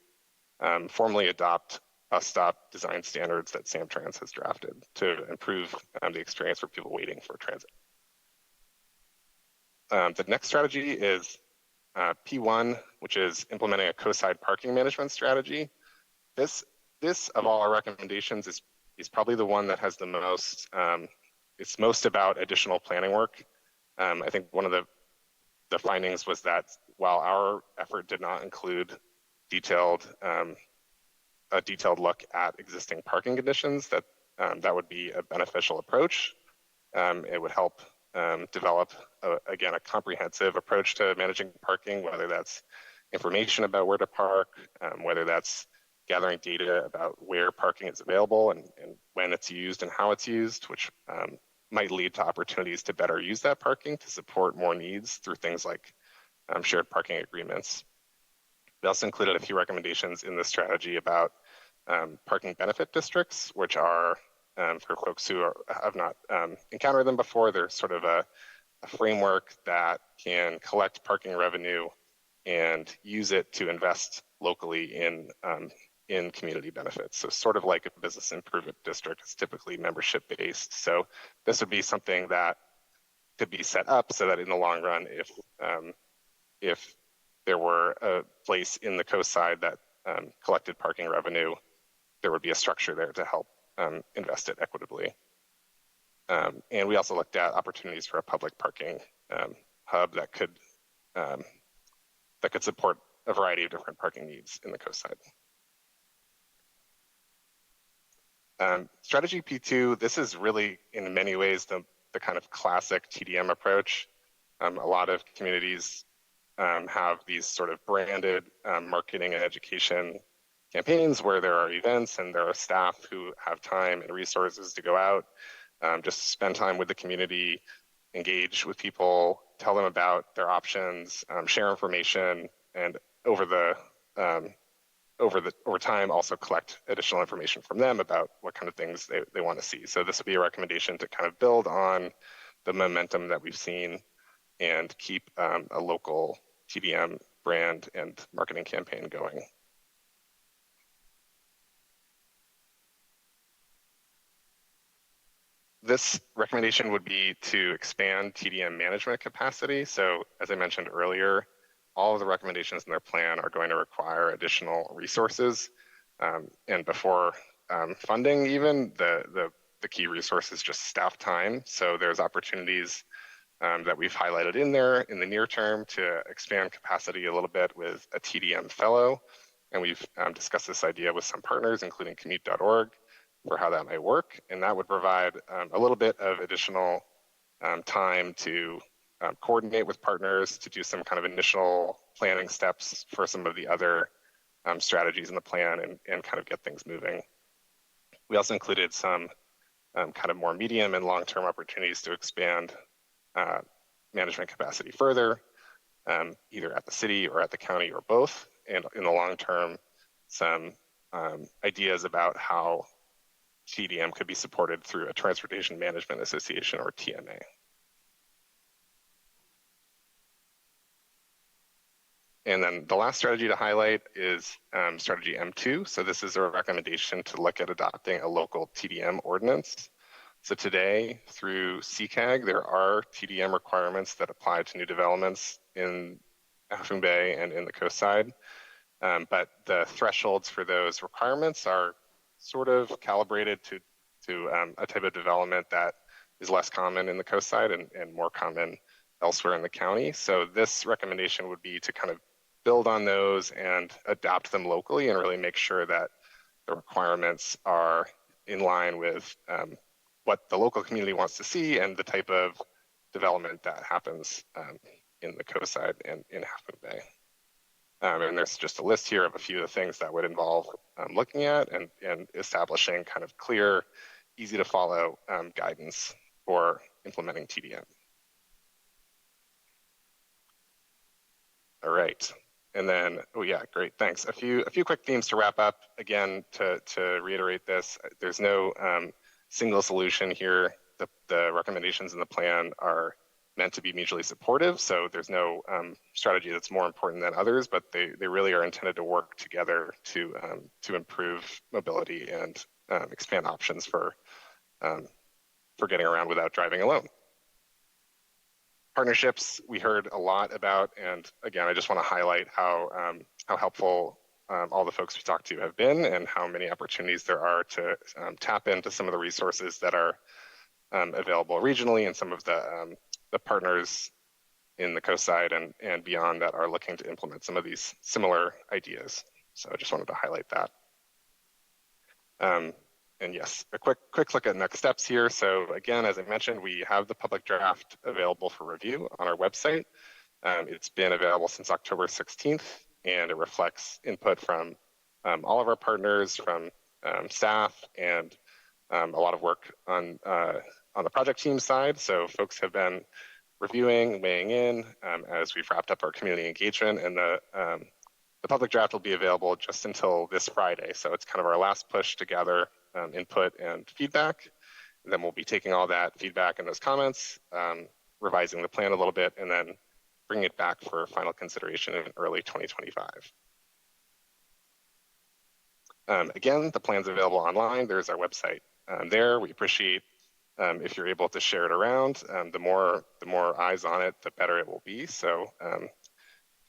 formally adopt bus stop design standards that Samtrans has drafted to improve the experience for people waiting for transit. The next strategy is P1, which is implementing a co-side parking management strategy. This of all our recommendations is probably the one that has the most, it's most about additional planning work. I think one of the findings was that while our effort did not include a detailed look at existing parking conditions, that would be a beneficial approach. It would help develop, again, a comprehensive approach to managing parking, whether that's information about where to park, whether that's gathering data about where parking is available and when it's used and how it's used, which might lead to opportunities to better use that parking to support more needs through things like shared parking agreements. We also included a few recommendations in this strategy about parking benefit districts, which are, for folks who have not encountered them before, they're sort of a framework that can collect parking revenue and use it to invest locally in community benefits. So sort of like a business improvement district, it's typically membership based. So this would be something that could be set up so that in the long run, if there were a place in the coast side that collected parking revenue, there would be a structure there to help invest it equitably. And we also looked at opportunities for a public parking hub that could support a variety of different parking needs in the coast side. Strategy P2, this is really in many ways the kind of classic TDM approach. A lot of communities have these sort of branded marketing and education campaigns where there are events and there are staff who have time and resources to go out, just spend time with the community, engage with people, tell them about their options, share information, and over time also collect additional information from them about what kind of things they want to see. So this would be a recommendation to kind of build on the momentum that we've seen and keep a local TDM brand and marketing campaign going. This recommendation would be to expand TDM management capacity. So as I mentioned earlier, all of the recommendations in their plan are going to require additional resources. And before funding even, the key resource is just staff time. So there's opportunities that we've highlighted in there in the near term to expand capacity a little bit with a TDM fellow. And we've discussed this idea with some partners, including commute.org, for how that might work. And that would provide a little bit of additional time to coordinate with partners to do some kind of initial planning steps for some of the other strategies in the plan and kind of get things moving. We also included some kind of more medium and long-term opportunities to expand management capacity further, either at the city or at the county or both. And in the long term, some ideas about how TDM could be supported through a Transportation Management Association or TMA. And then the last strategy to highlight is strategy M2. So this is a recommendation to look at adopting a local TDM ordinance. So today, through CCAG, there are TDM requirements that apply to new developments in Half Moon Bay and in the coast side. But the thresholds for those requirements are sort of calibrated to a type of development that is less common in the coast side and more common elsewhere in the county. So this recommendation would be to kind of build on those and adapt them locally and really make sure that the requirements are in line with what the local community wants to see and the type of development that happens in the coast side and in Half Moon Bay. And there's just a list here of a few of the things that would involve looking at and establishing kind of clear, easy to follow guidance for implementing TDM. All right. And then, oh yeah, great, thanks. A few quick themes to wrap up. Again, to reiterate this, there's no single solution here. The recommendations in the plan are meant to be mutually supportive, so there's no strategy that's more important than others, but they really are intended to work together to improve mobility and expand options for getting around without driving alone. Partnerships, we heard a lot about, and again, I just want to highlight how helpful all the folks we talked to have been, and how many opportunities there are to tap into some of the resources that are available regionally, and some of the partners in the coast side and beyond that are looking to implement some of these similar ideas. So I just wanted to highlight that. And yes, a quick look at next steps here. So again, as I mentioned, we have the public draft available for review on our website. It's been available since October 16th, and it reflects input from all of our partners, from staff, and a lot of work on the project team side. So folks have been reviewing, weighing in as we've wrapped up our community engagement, and the public draft will be available just until this Friday. So it's kind of our last push to gather input and feedback. And then we'll be taking all that feedback and those comments, revising the plan a little bit, and then bringing it back for final consideration in early 2025. Again, the plan's available online. There's our website there. We appreciate if you're able to share it around. The more eyes on it, the better it will be. So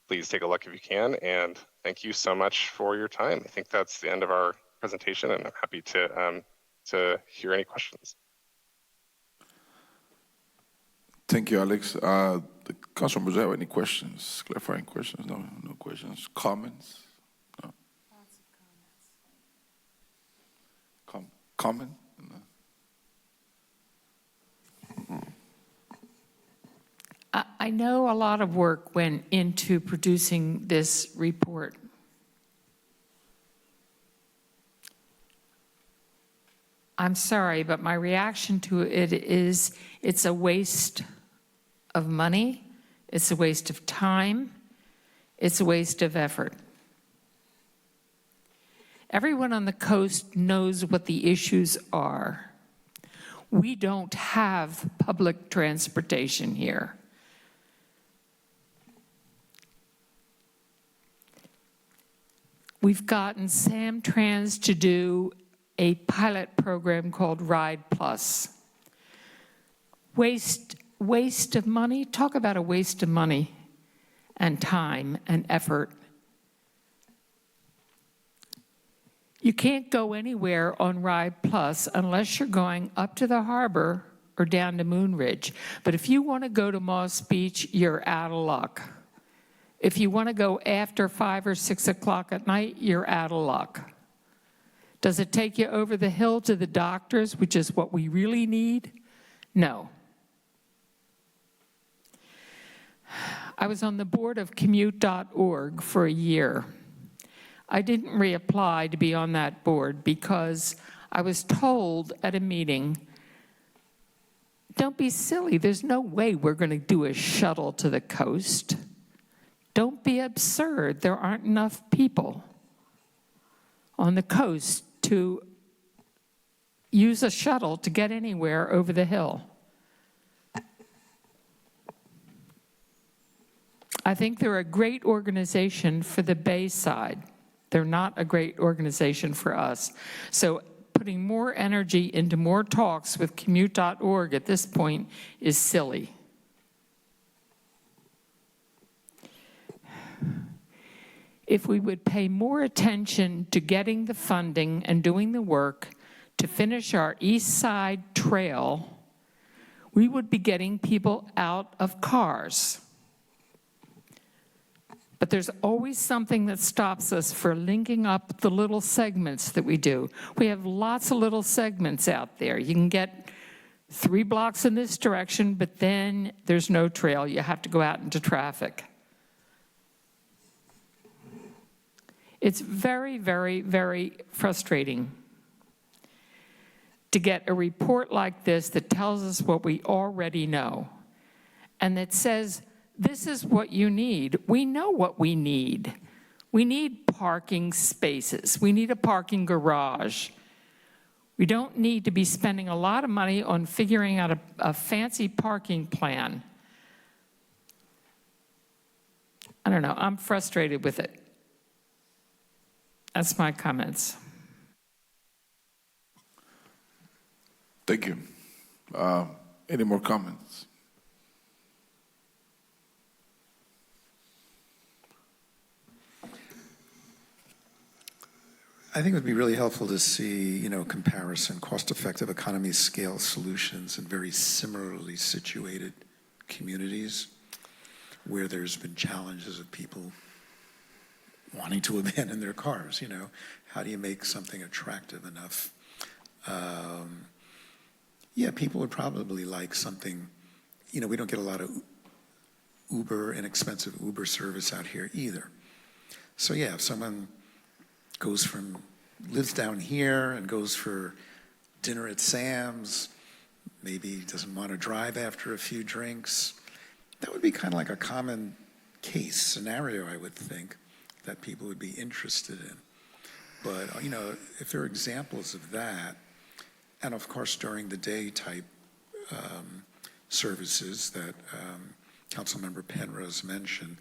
please take a look if you can, and thank you so much for your time. I think that's the end of our presentation, and I'm happy to hear any questions. Thank you, Alex. The council members have any questions, clarifying questions? No questions. Comments? No. Lots of comments. Comment? I know a lot of work went into producing this report. I'm sorry, but my reaction to it is it's a waste of money, it's a waste of time, it's a waste of effort. Everyone on the coast knows what the issues are. We don't have public transportation here. We've gotten Samtrans to do a pilot program called Ride Plus. Waste of money? Talk about a waste of money and time and effort. You can't go anywhere on Ride Plus unless you're going up to the harbor or down to Moon Ridge. But if you want to go to Moss Beach, you're out of luck. If you want to go after 5 or 6 o'clock at night, you're out of luck. Does it take you over the hill to the doctors, which is what we really need? No. I was on the board of commute.org for a year. I didn't reapply to be on that board because I was told at a meeting, don't be silly, there's no way we're going to do a shuttle to the coast. Don't be absurd, there aren't enough people on the coast to use a shuttle to get anywhere over the hill. I think they're a great organization for the Bay side. They're not a great organization for us. So putting more energy into more talks with commute.org at this point is silly. If we would pay more attention to getting the funding and doing the work to finish our East Side Trail, we would be getting people out of cars. But there's always something that stops us for linking up the little segments that we do. We have lots of little segments out there. You can get 3 blocks in this direction, but then there's no trail. You have to go out into traffic. It's very, very, very frustrating to get a report like this that tells us what we already know and that says this is what you need. We know what we need. We need parking spaces. We need a parking garage. We don't need to be spending a lot of money on figuring out a fancy parking plan. I don't know, I'm frustrated with it. That's my comments. Thank you. Any more comments? I think it would be really helpful to see, comparison, cost-effective economy scale solutions in very similarly situated communities where there's been challenges of people wanting to abandon their cars. How do you make something attractive enough? People would probably like something, we don't get a lot of inexpensive Uber service out here either. So if someone lives down here and goes for dinner at Sam's, maybe doesn't want to drive after a few drinks, that would be kind of like a common case scenario, I would think, that people would be interested in. But, if there are examples of that, and of course during the day type services that Councilmember Penrose mentioned,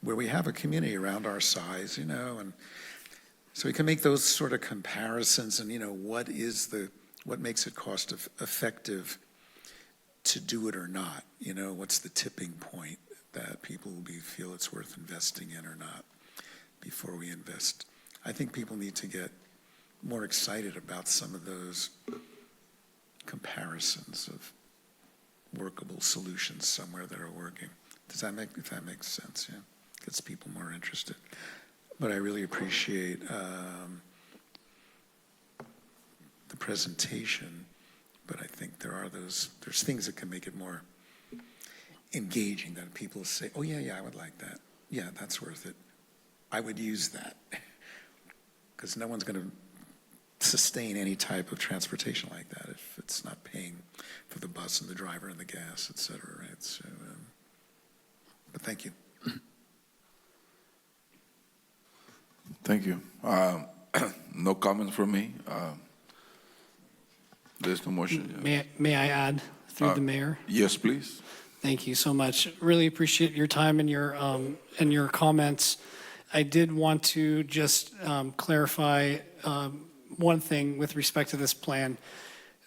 where we have a community around our size, and so we can make those sort of comparisons and, what makes it cost effective to do it or not? What's the tipping point that people will feel it's worth investing in or not before we invest? I think people need to get more excited about some of those comparisons of workable solutions somewhere that are working. If that makes sense, yeah? Gets people more interested. But I really appreciate the presentation, but I think there's things that can make it more engaging, that people say, oh yeah, I would like that. Yeah, that's worth it. I would use that. Because no one's going to sustain any type of transportation like that if it's not paying for the bus and the driver and the gas, et cetera, right? So, but thank you. Thank you. No comments from me. There's no motion. May I add through the mayor? Yes, please. Thank you so much. Really appreciate your time and your comments. I did want to just clarify one thing with respect to this plan.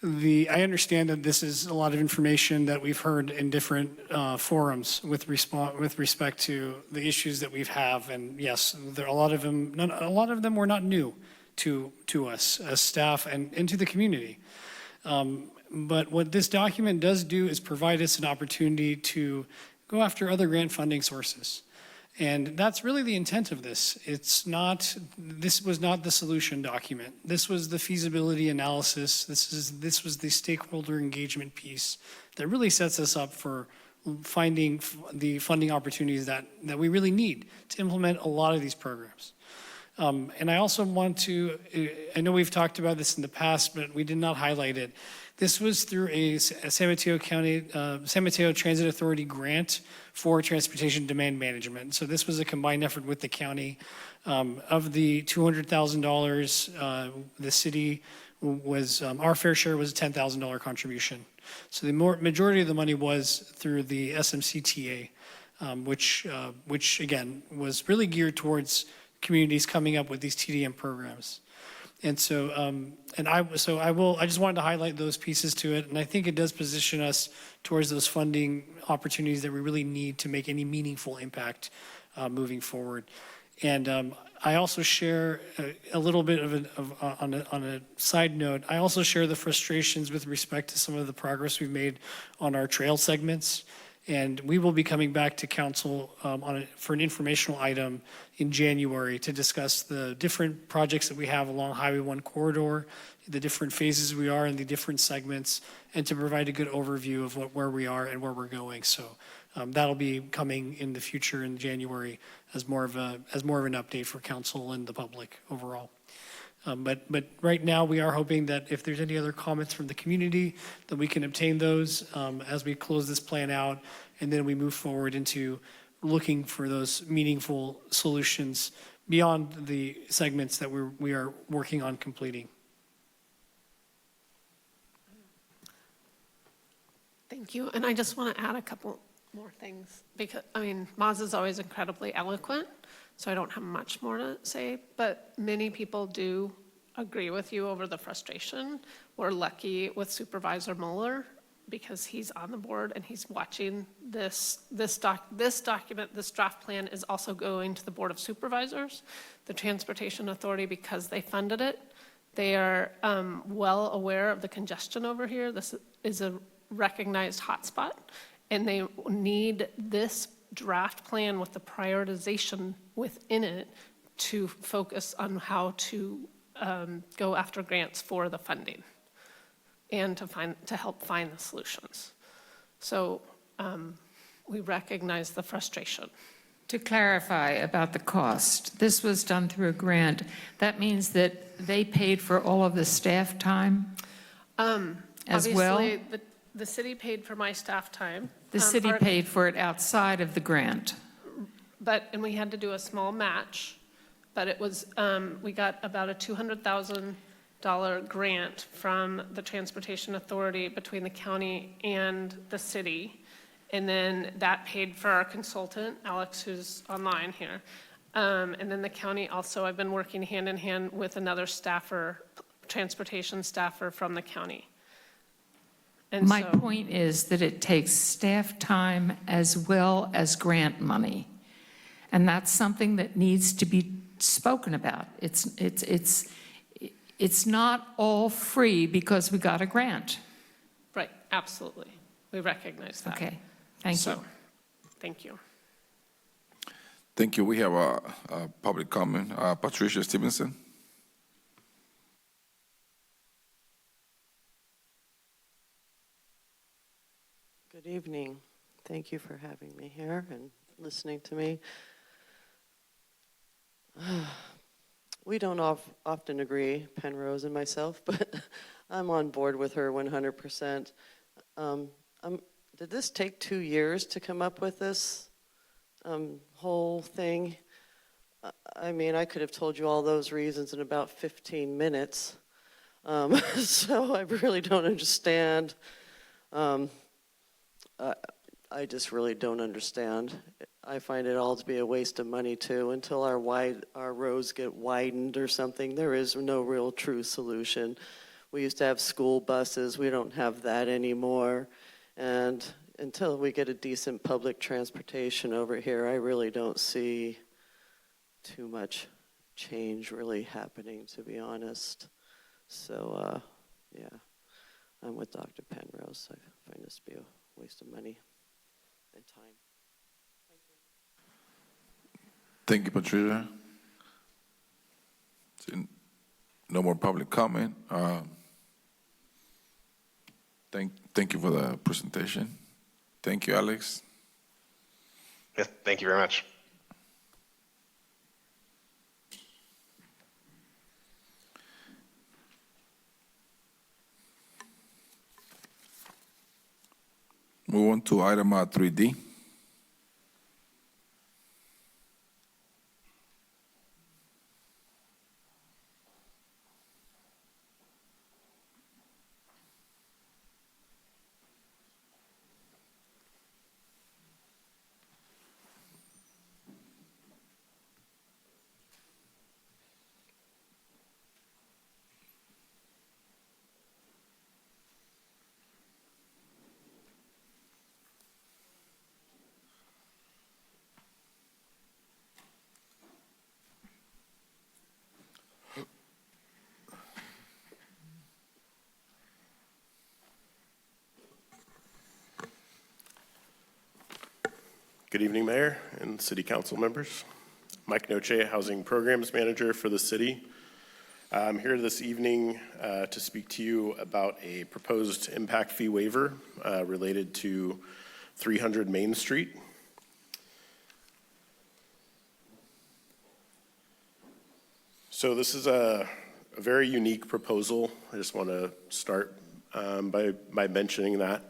I understand that this is a lot of information that we've heard in different forums with respect to the issues that we have, and yes, a lot of them were not new to us as staff and to the community. But what this document does do is provide us an opportunity to go after other grant funding sources. And that's really the intent of this. This was not the solution document. This was the feasibility analysis. This was the stakeholder engagement piece that really sets us up for finding the funding opportunities that we really need to implement a lot of these programs. And I also I know we've talked about this in the past, but we did not highlight it. This was through a San Mateo Transit Authority grant for transportation demand management. So this was a combined effort with the county. Of the $200,000, the city our fair share was a $10,000 contribution. So the majority of the money was through the SMCTA, which again was really geared towards communities coming up with these TDM programs. And so, I just wanted to highlight those pieces to it, and I think it does position us towards those funding opportunities that we really need to make any meaningful impact moving forward. And I also share a little bit on a side note. I also share the frustrations with respect to some of the progress we've made on our trail segments. And we will be coming back to council for an informational item in January to discuss the different projects that we have along Highway 1 corridor, the different phases we are in the different segments, and to provide a good overview of where we are and where we're going. So that'll be coming in the future in January as more of an update for council and the public overall. But right now, we are hoping that if there's any other comments from the community, that we can obtain those as we close this plan out. and then we move forward into looking for those meaningful solutions beyond the segments that we are working on completing. Thank you. And I just want to add a couple more things because, I mean, Maz is always incredibly eloquent, so I don't have much more to say, but many people do agree with you over the frustration. We're lucky with Supervisor Mueller because he's on the board and he's watching this document. This draft plan is also going to the Board of Supervisors, the Transportation Authority, because they funded it. They are well aware of the congestion over here. This is a recognized hotspot, and they need this draft plan with the prioritization within it to focus on how to go after grants for the funding and to help find the solutions. So we recognize the frustration. To clarify about the cost, this was done through a grant. That means that they paid for all of the staff time as well? Obviously, the city paid for my staff time. The city paid for it outside of the grant. And we had to do a small match, but it was, we got about a $200,000 grant from the Transportation Authority between the county and the city. And then that paid for our consultant, Alex, who's online here. And then the county also, I've been working hand in hand with another staffer, transportation staffer from the county. And My point is that it takes staff time as well as grant money. And that's something that needs to be spoken about. It's not all free because we got a grant. Right, absolutely. We recognize that. Okay, thank you. Thank you. Thank you. We have a public comment. Patricia Stevenson. Good evening. Thank you for having me here and listening to me. We don't often agree, Penrose and myself, but I'm on board with her 100%. Did this take 2 years to come up with this whole thing? I mean, I could have told you all those reasons in about 15 minutes. So I really don't understand. I just really don't understand. I find it all to be a waste of money too. Until our roads get widened or something, there is no real true solution. We used to have school buses. We don't have that anymore. And until we get a decent public transportation over here, I really don't see too much change really happening, to be honest. So, yeah, I'm with Dr. Penrose. I find this to be a waste of money and time. Thank you, Patricia. No more public comment. Thank you for the presentation. Thank you, Alex. Yes, thank you very much. Move on to item 3D. Good evening, Mayor and City Council members. Mike Noche, Housing Programs Manager for the city. I'm here this evening to speak to you about a proposed impact fee waiver related to 300 Main Street. So this is a very unique proposal. I just want to start by mentioning that.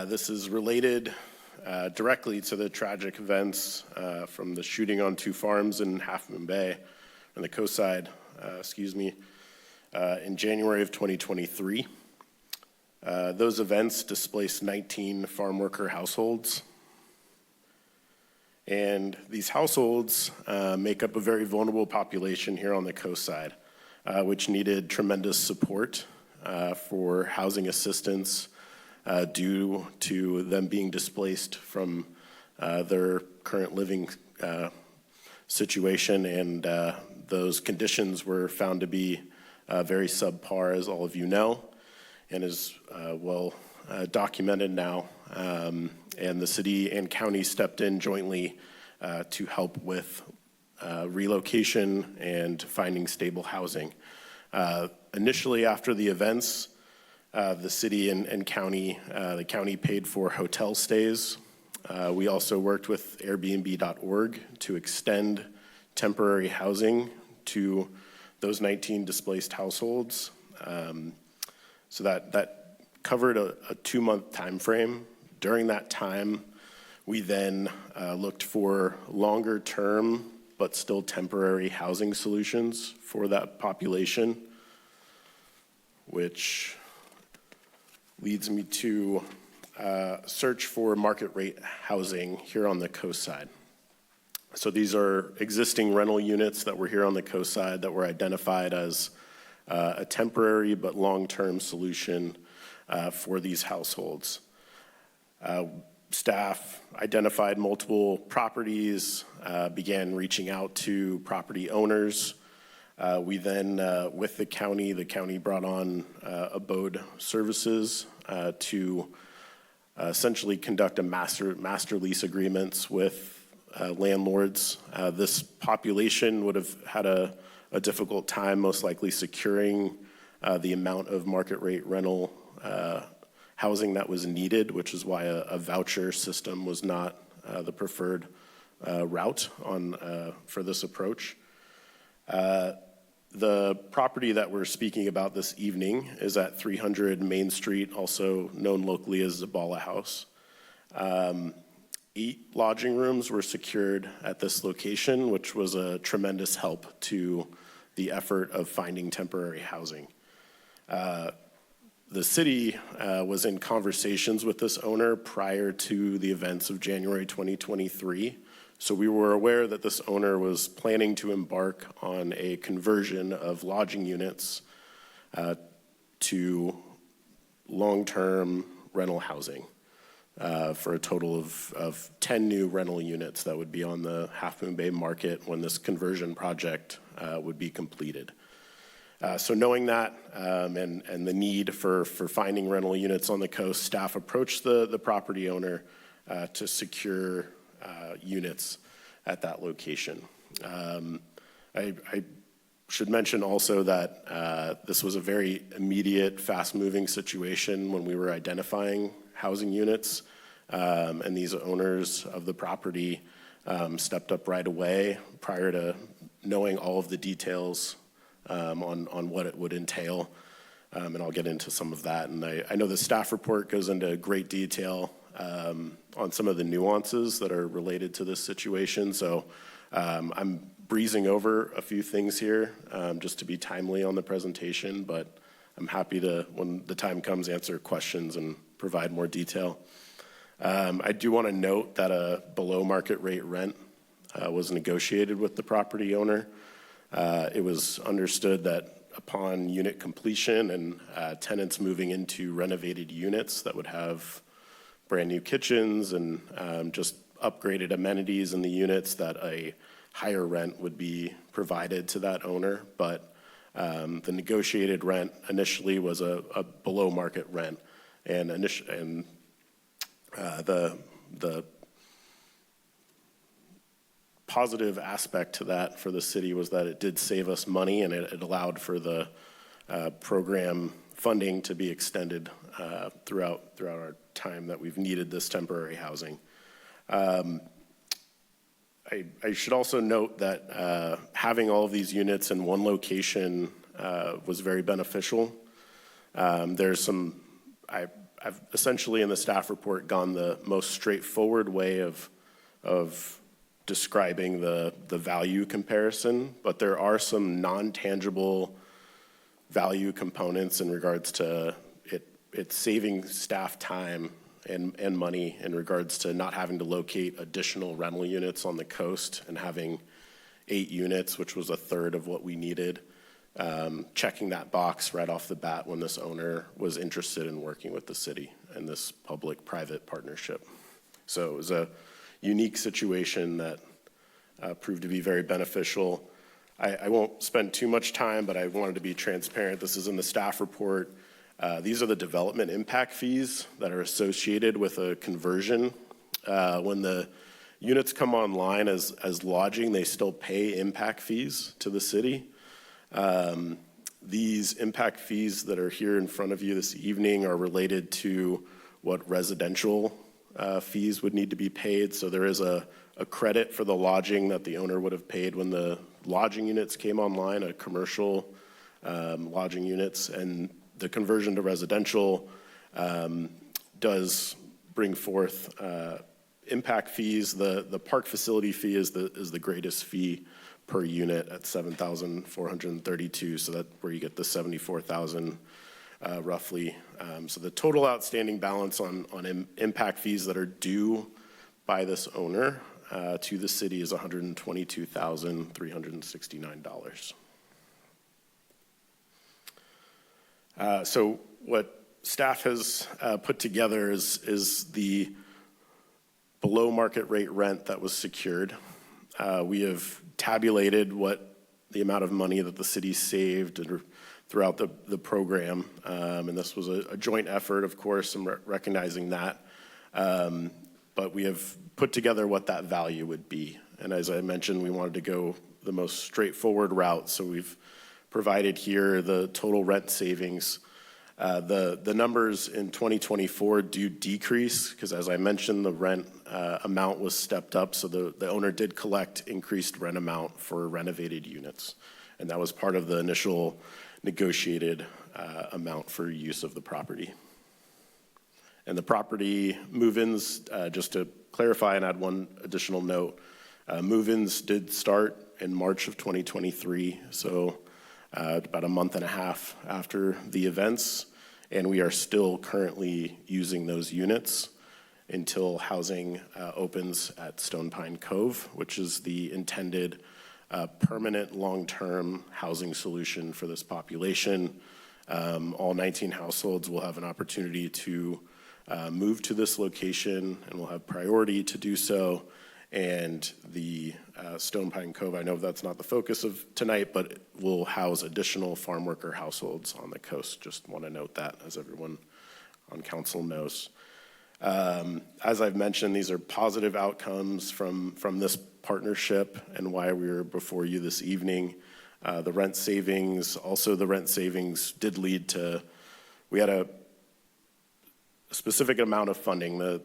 This is related directly to the tragic events from the shooting on 2 farms in Half Moon Bay, on the coast side, in January of 2023. Those events displaced 19 farm worker households. And these households make up a very vulnerable population here on the coast side, which needed tremendous support for housing assistance due to them being displaced from their current living situation. And those conditions were found to be very subpar, as all of you know, and is well documented now. And the city and county stepped in jointly to help with relocation and finding stable housing. Initially, after the events, the city and county, the county paid for hotel stays. We also worked with Airbnb.org to extend temporary housing to those 19 displaced households. So that covered a 2-month time frame. During that time, we then looked for longer term but still temporary housing solutions for that population, which leads me to search for market rate housing here on the coast side. So these are existing rental units that were here on the coast side that were identified as a temporary but long-term solution for these households. Staff identified multiple properties, began reaching out to property owners. We then, with the county brought on abode services to essentially conduct a master lease agreements with landlords. This population would have had a difficult time most likely securing the amount of market rate rental housing that was needed, which is why a voucher system was not the preferred route for this approach. The property that we're speaking about this evening is at 300 Main Street, also known locally as Zabala House. 8 lodging rooms were secured at this location, which was a tremendous help to the effort of finding temporary housing. The city was in conversations with this owner prior to the events of January 2023. So we were aware that this owner was planning to embark on a conversion of lodging units to long-term rental housing for a total of 10 new rental units that would be on the Half Moon Bay market when this conversion project would be completed. So knowing that and the need for finding rental units on the coast, staff approached the property owner to secure units at that location. I should mention also that this was a very immediate, fast-moving situation when we were identifying housing units, and these owners of the property stepped up right away prior to knowing all of the details on what it would entail, and I'll get into some of that. And I know the staff report goes into great detail on some of the nuances that are related to this situation, so I'm breezing over a few things here just to be timely on the presentation, but I'm happy to, when the time comes, answer questions and provide more detail. I do want to note that a below market rate rent was negotiated with the property owner. It was understood that upon unit completion and tenants moving into renovated units that would have brand new kitchens and just upgraded amenities in the units, that a higher rent would be provided to that owner. But the negotiated rent initially was a below market rent, and the positive aspect to that for the city was that it did save us money, and it allowed for the program funding to be extended throughout our time that we've needed this temporary housing. I should also note that having all of these units in one location was very beneficial. There's some, I've essentially in the staff report gone the most straightforward way of describing the value comparison, but there are some non-tangible value components in regards to it saving staff time and money in regards to not having to locate additional rental units on the coast and having 8 units, which was a third of what we needed. Checking that box right off the bat when this owner was interested in working with the city and this public-private partnership. So it was a unique situation that proved to be very beneficial. I won't spend too much time, but I wanted to be transparent. This is in the staff report. These are the development impact fees that are associated with a conversion. When the units come online as lodging, they still pay impact fees to the city. These impact fees that are here in front of you this evening are related to what residential fees would need to be paid. So there is a credit for the lodging that the owner would have paid when the lodging units came online, a commercial lodging units, and the conversion to residential does bring forth impact fees. The park facility fee is the greatest fee per unit at $7,432, so that's where you get the $74,000 roughly. So the total outstanding balance on impact fees that are due by this owner to the city is $122,369. So what staff has put together is the below market rate rent that was secured. We have tabulated what the amount of money that the city saved throughout the program, and this was a joint effort, of course, and recognizing that. But we have put together what that value would be. And as I mentioned, we wanted to go the most straightforward route, so we've provided here the total rent savings. The numbers in 2024 do decrease because, as I mentioned, the rent amount was stepped up, so the owner did collect increased rent amount for renovated units, and that was part of the initial negotiated amount for use of the property. And the property move-ins, just to clarify and add one additional note, move-ins did start in March of 2023, so about a month and a half after the events, and we are still currently using those units until housing opens at Stone Pine Cove, which is the intended permanent long-term housing solution for this population. All 19 households will have an opportunity to move to this location and will have priority to do so. And the Stone Pine Cove, I know that's not the focus of tonight, but it will house additional farm worker households on the coast. Just want to note that, as everyone on council knows. As I've mentioned, these are positive outcomes from this partnership and why we're before you this evening. The rent savings did lead to, we had a specific amount of funding. The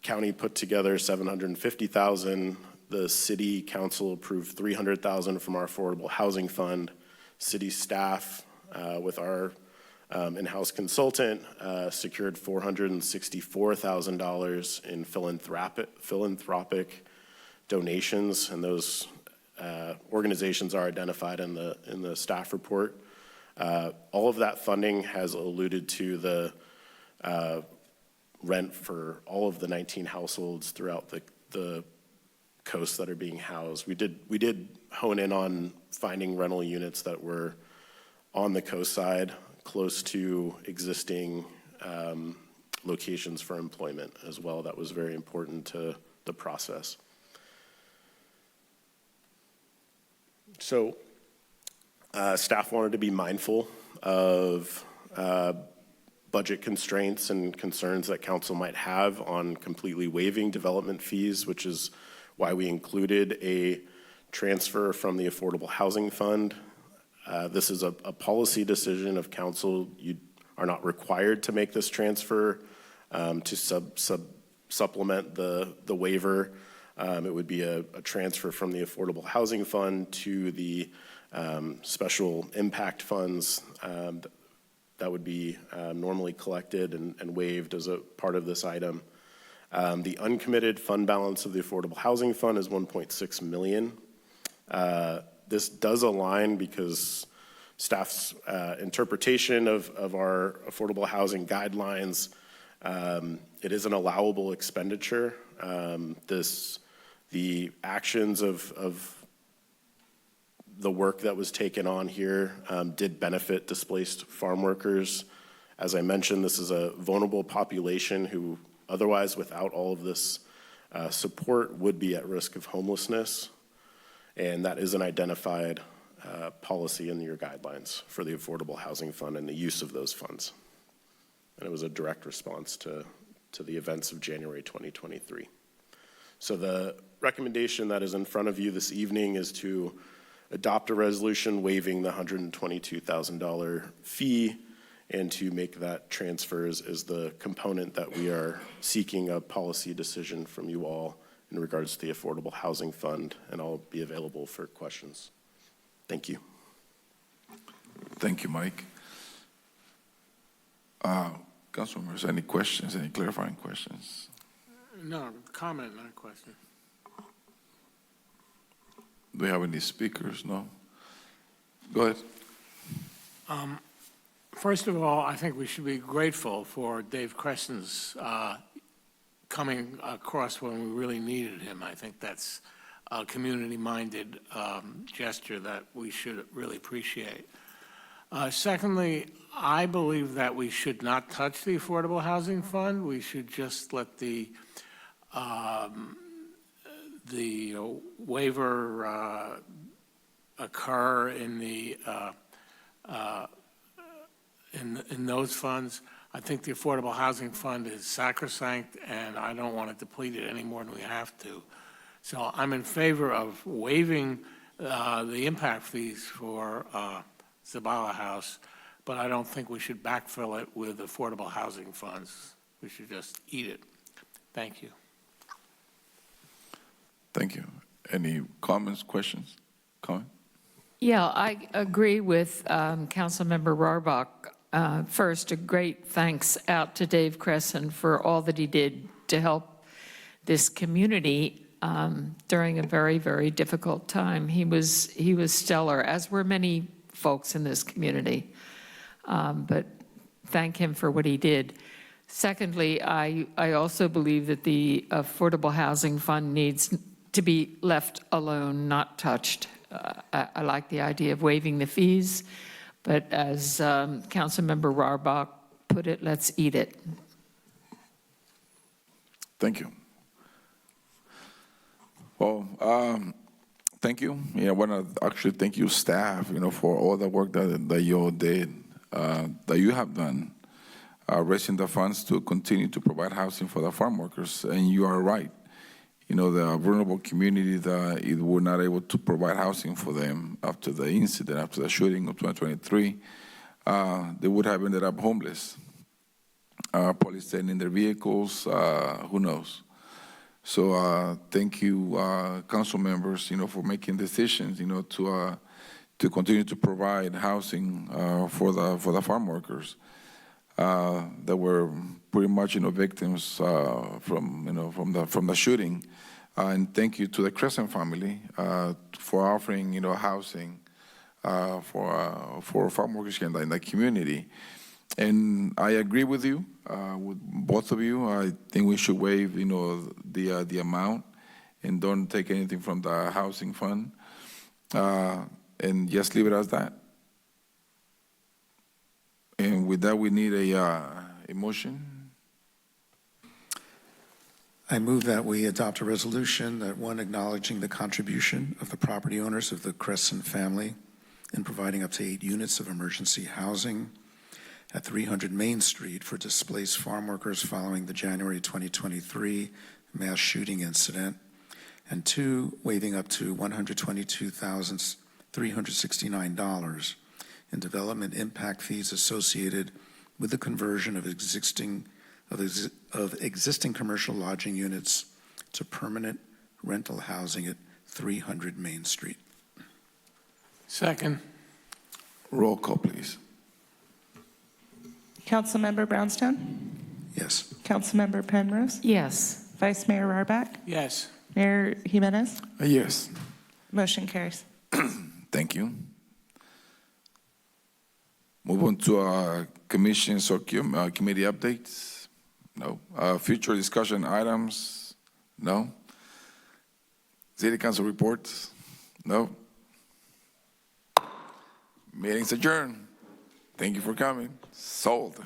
county put together $750,000. The city council approved $300,000 from our affordable housing fund. City staff, with our in-house consultant, secured $464,000 in philanthropic donations, and those organizations are identified in the staff report. All of that funding has alluded to the rent for all of the 19 households throughout the coast that are being housed. We did hone in on finding rental units that were on the coast side, close to existing locations for employment as well. That was very important to the process. So staff wanted to be mindful of budget constraints and concerns that council might have on completely waiving development fees, which is why we included a transfer from the Affordable Housing Fund. This is a policy decision of council. You are not required to make this transfer to supplement the waiver. It would be a transfer from the Affordable Housing Fund to the special impact funds that would be normally collected and waived as a part of this item. The uncommitted fund balance of the Affordable Housing Fund is $1.6 million. This does align because staff's interpretation of our affordable housing guidelines, it is an allowable expenditure. The actions of the work that was taken on here did benefit displaced farm workers. As I mentioned, this is a vulnerable population who otherwise, without all of this support, would be at risk of homelessness. And that is an identified policy in your guidelines for the Affordable Housing Fund and the use of those funds. And it was a direct response to the events of January 2023. So the recommendation that is in front of you this evening is to adopt a resolution waiving the $122,000 fee and to make that transfer is the component that we are seeking a policy decision from you all in regards to the Affordable Housing Fund, and I'll be available for questions. Thank you. Thank you, Mike. Council members, any questions, any clarifying questions? No, comment, not a question. Do we have any speakers? No? Go ahead. First of all, I think we should be grateful for Dave Crescen's coming across when we really needed him. I think that's a community-minded gesture that we should really appreciate. Secondly, I believe that we should not touch the Affordable Housing Fund. We should just let the waiver occur in those funds. I think the Affordable Housing Fund is sacrosanct, and I don't want to deplete it any more than we have to. So I'm in favor of waiving the impact fees for Zabala House, but I don't think we should backfill it with affordable housing funds. We should just eat it. Thank you. Thank you. Any comments, questions? Comment? Yeah, I agree with Councilmember Rohrbach. First, a great thanks out to Dave Crescent for all that he did to help this community during a very, very difficult time. He was stellar, as were many folks in this community. But thank him for what he did. Secondly, I also believe that the Affordable Housing Fund needs to be left alone, not touched. I like the idea of waiving the fees, but as Councilmember Rohrbach put it, let's eat it. Thank you. Well, thank you. Yeah, I want to actually thank you, staff, for all the work that you all did, that you have done, raising the funds to continue to provide housing for the farm workers. And you are right. The vulnerable community that it were not able to provide housing for them after the incident, after the shooting of 2023, they would have ended up homeless, probably staying in their vehicles, who knows. So thank you, council members, for making decisions, to continue to provide housing for the farm workers that were pretty much, victims from the shooting. And thank you to the Crescent family for offering, housing for farm workers in the community. And I agree with you, with both of you. I think we should waive, the amount and don't take anything from the housing fund, and just leave it as that. And with that, we need a motion. I move that we adopt a resolution that, one, acknowledging the contribution of the property owners of the Crescent family in providing up to 8 units of emergency housing at 300 Main Street for displaced farm workers following the January 2023 mass shooting incident, and 2, waiving up to $122,369 in development impact fees associated with the conversion of existing commercial lodging units to permanent rental housing at 300 Main Street. Second. Roll call, please. Councilmember Brownstone, Yes. Councilmember Penrose, Yes. Vice Mayor Rohrbach, Yes. Mayor Jimenez. Yes. Motion carries. Thank you. Move on to commissions or committee updates. No. Future discussion items. No. City Council reports. No. Meeting's adjourned. Thank you for coming. Sold.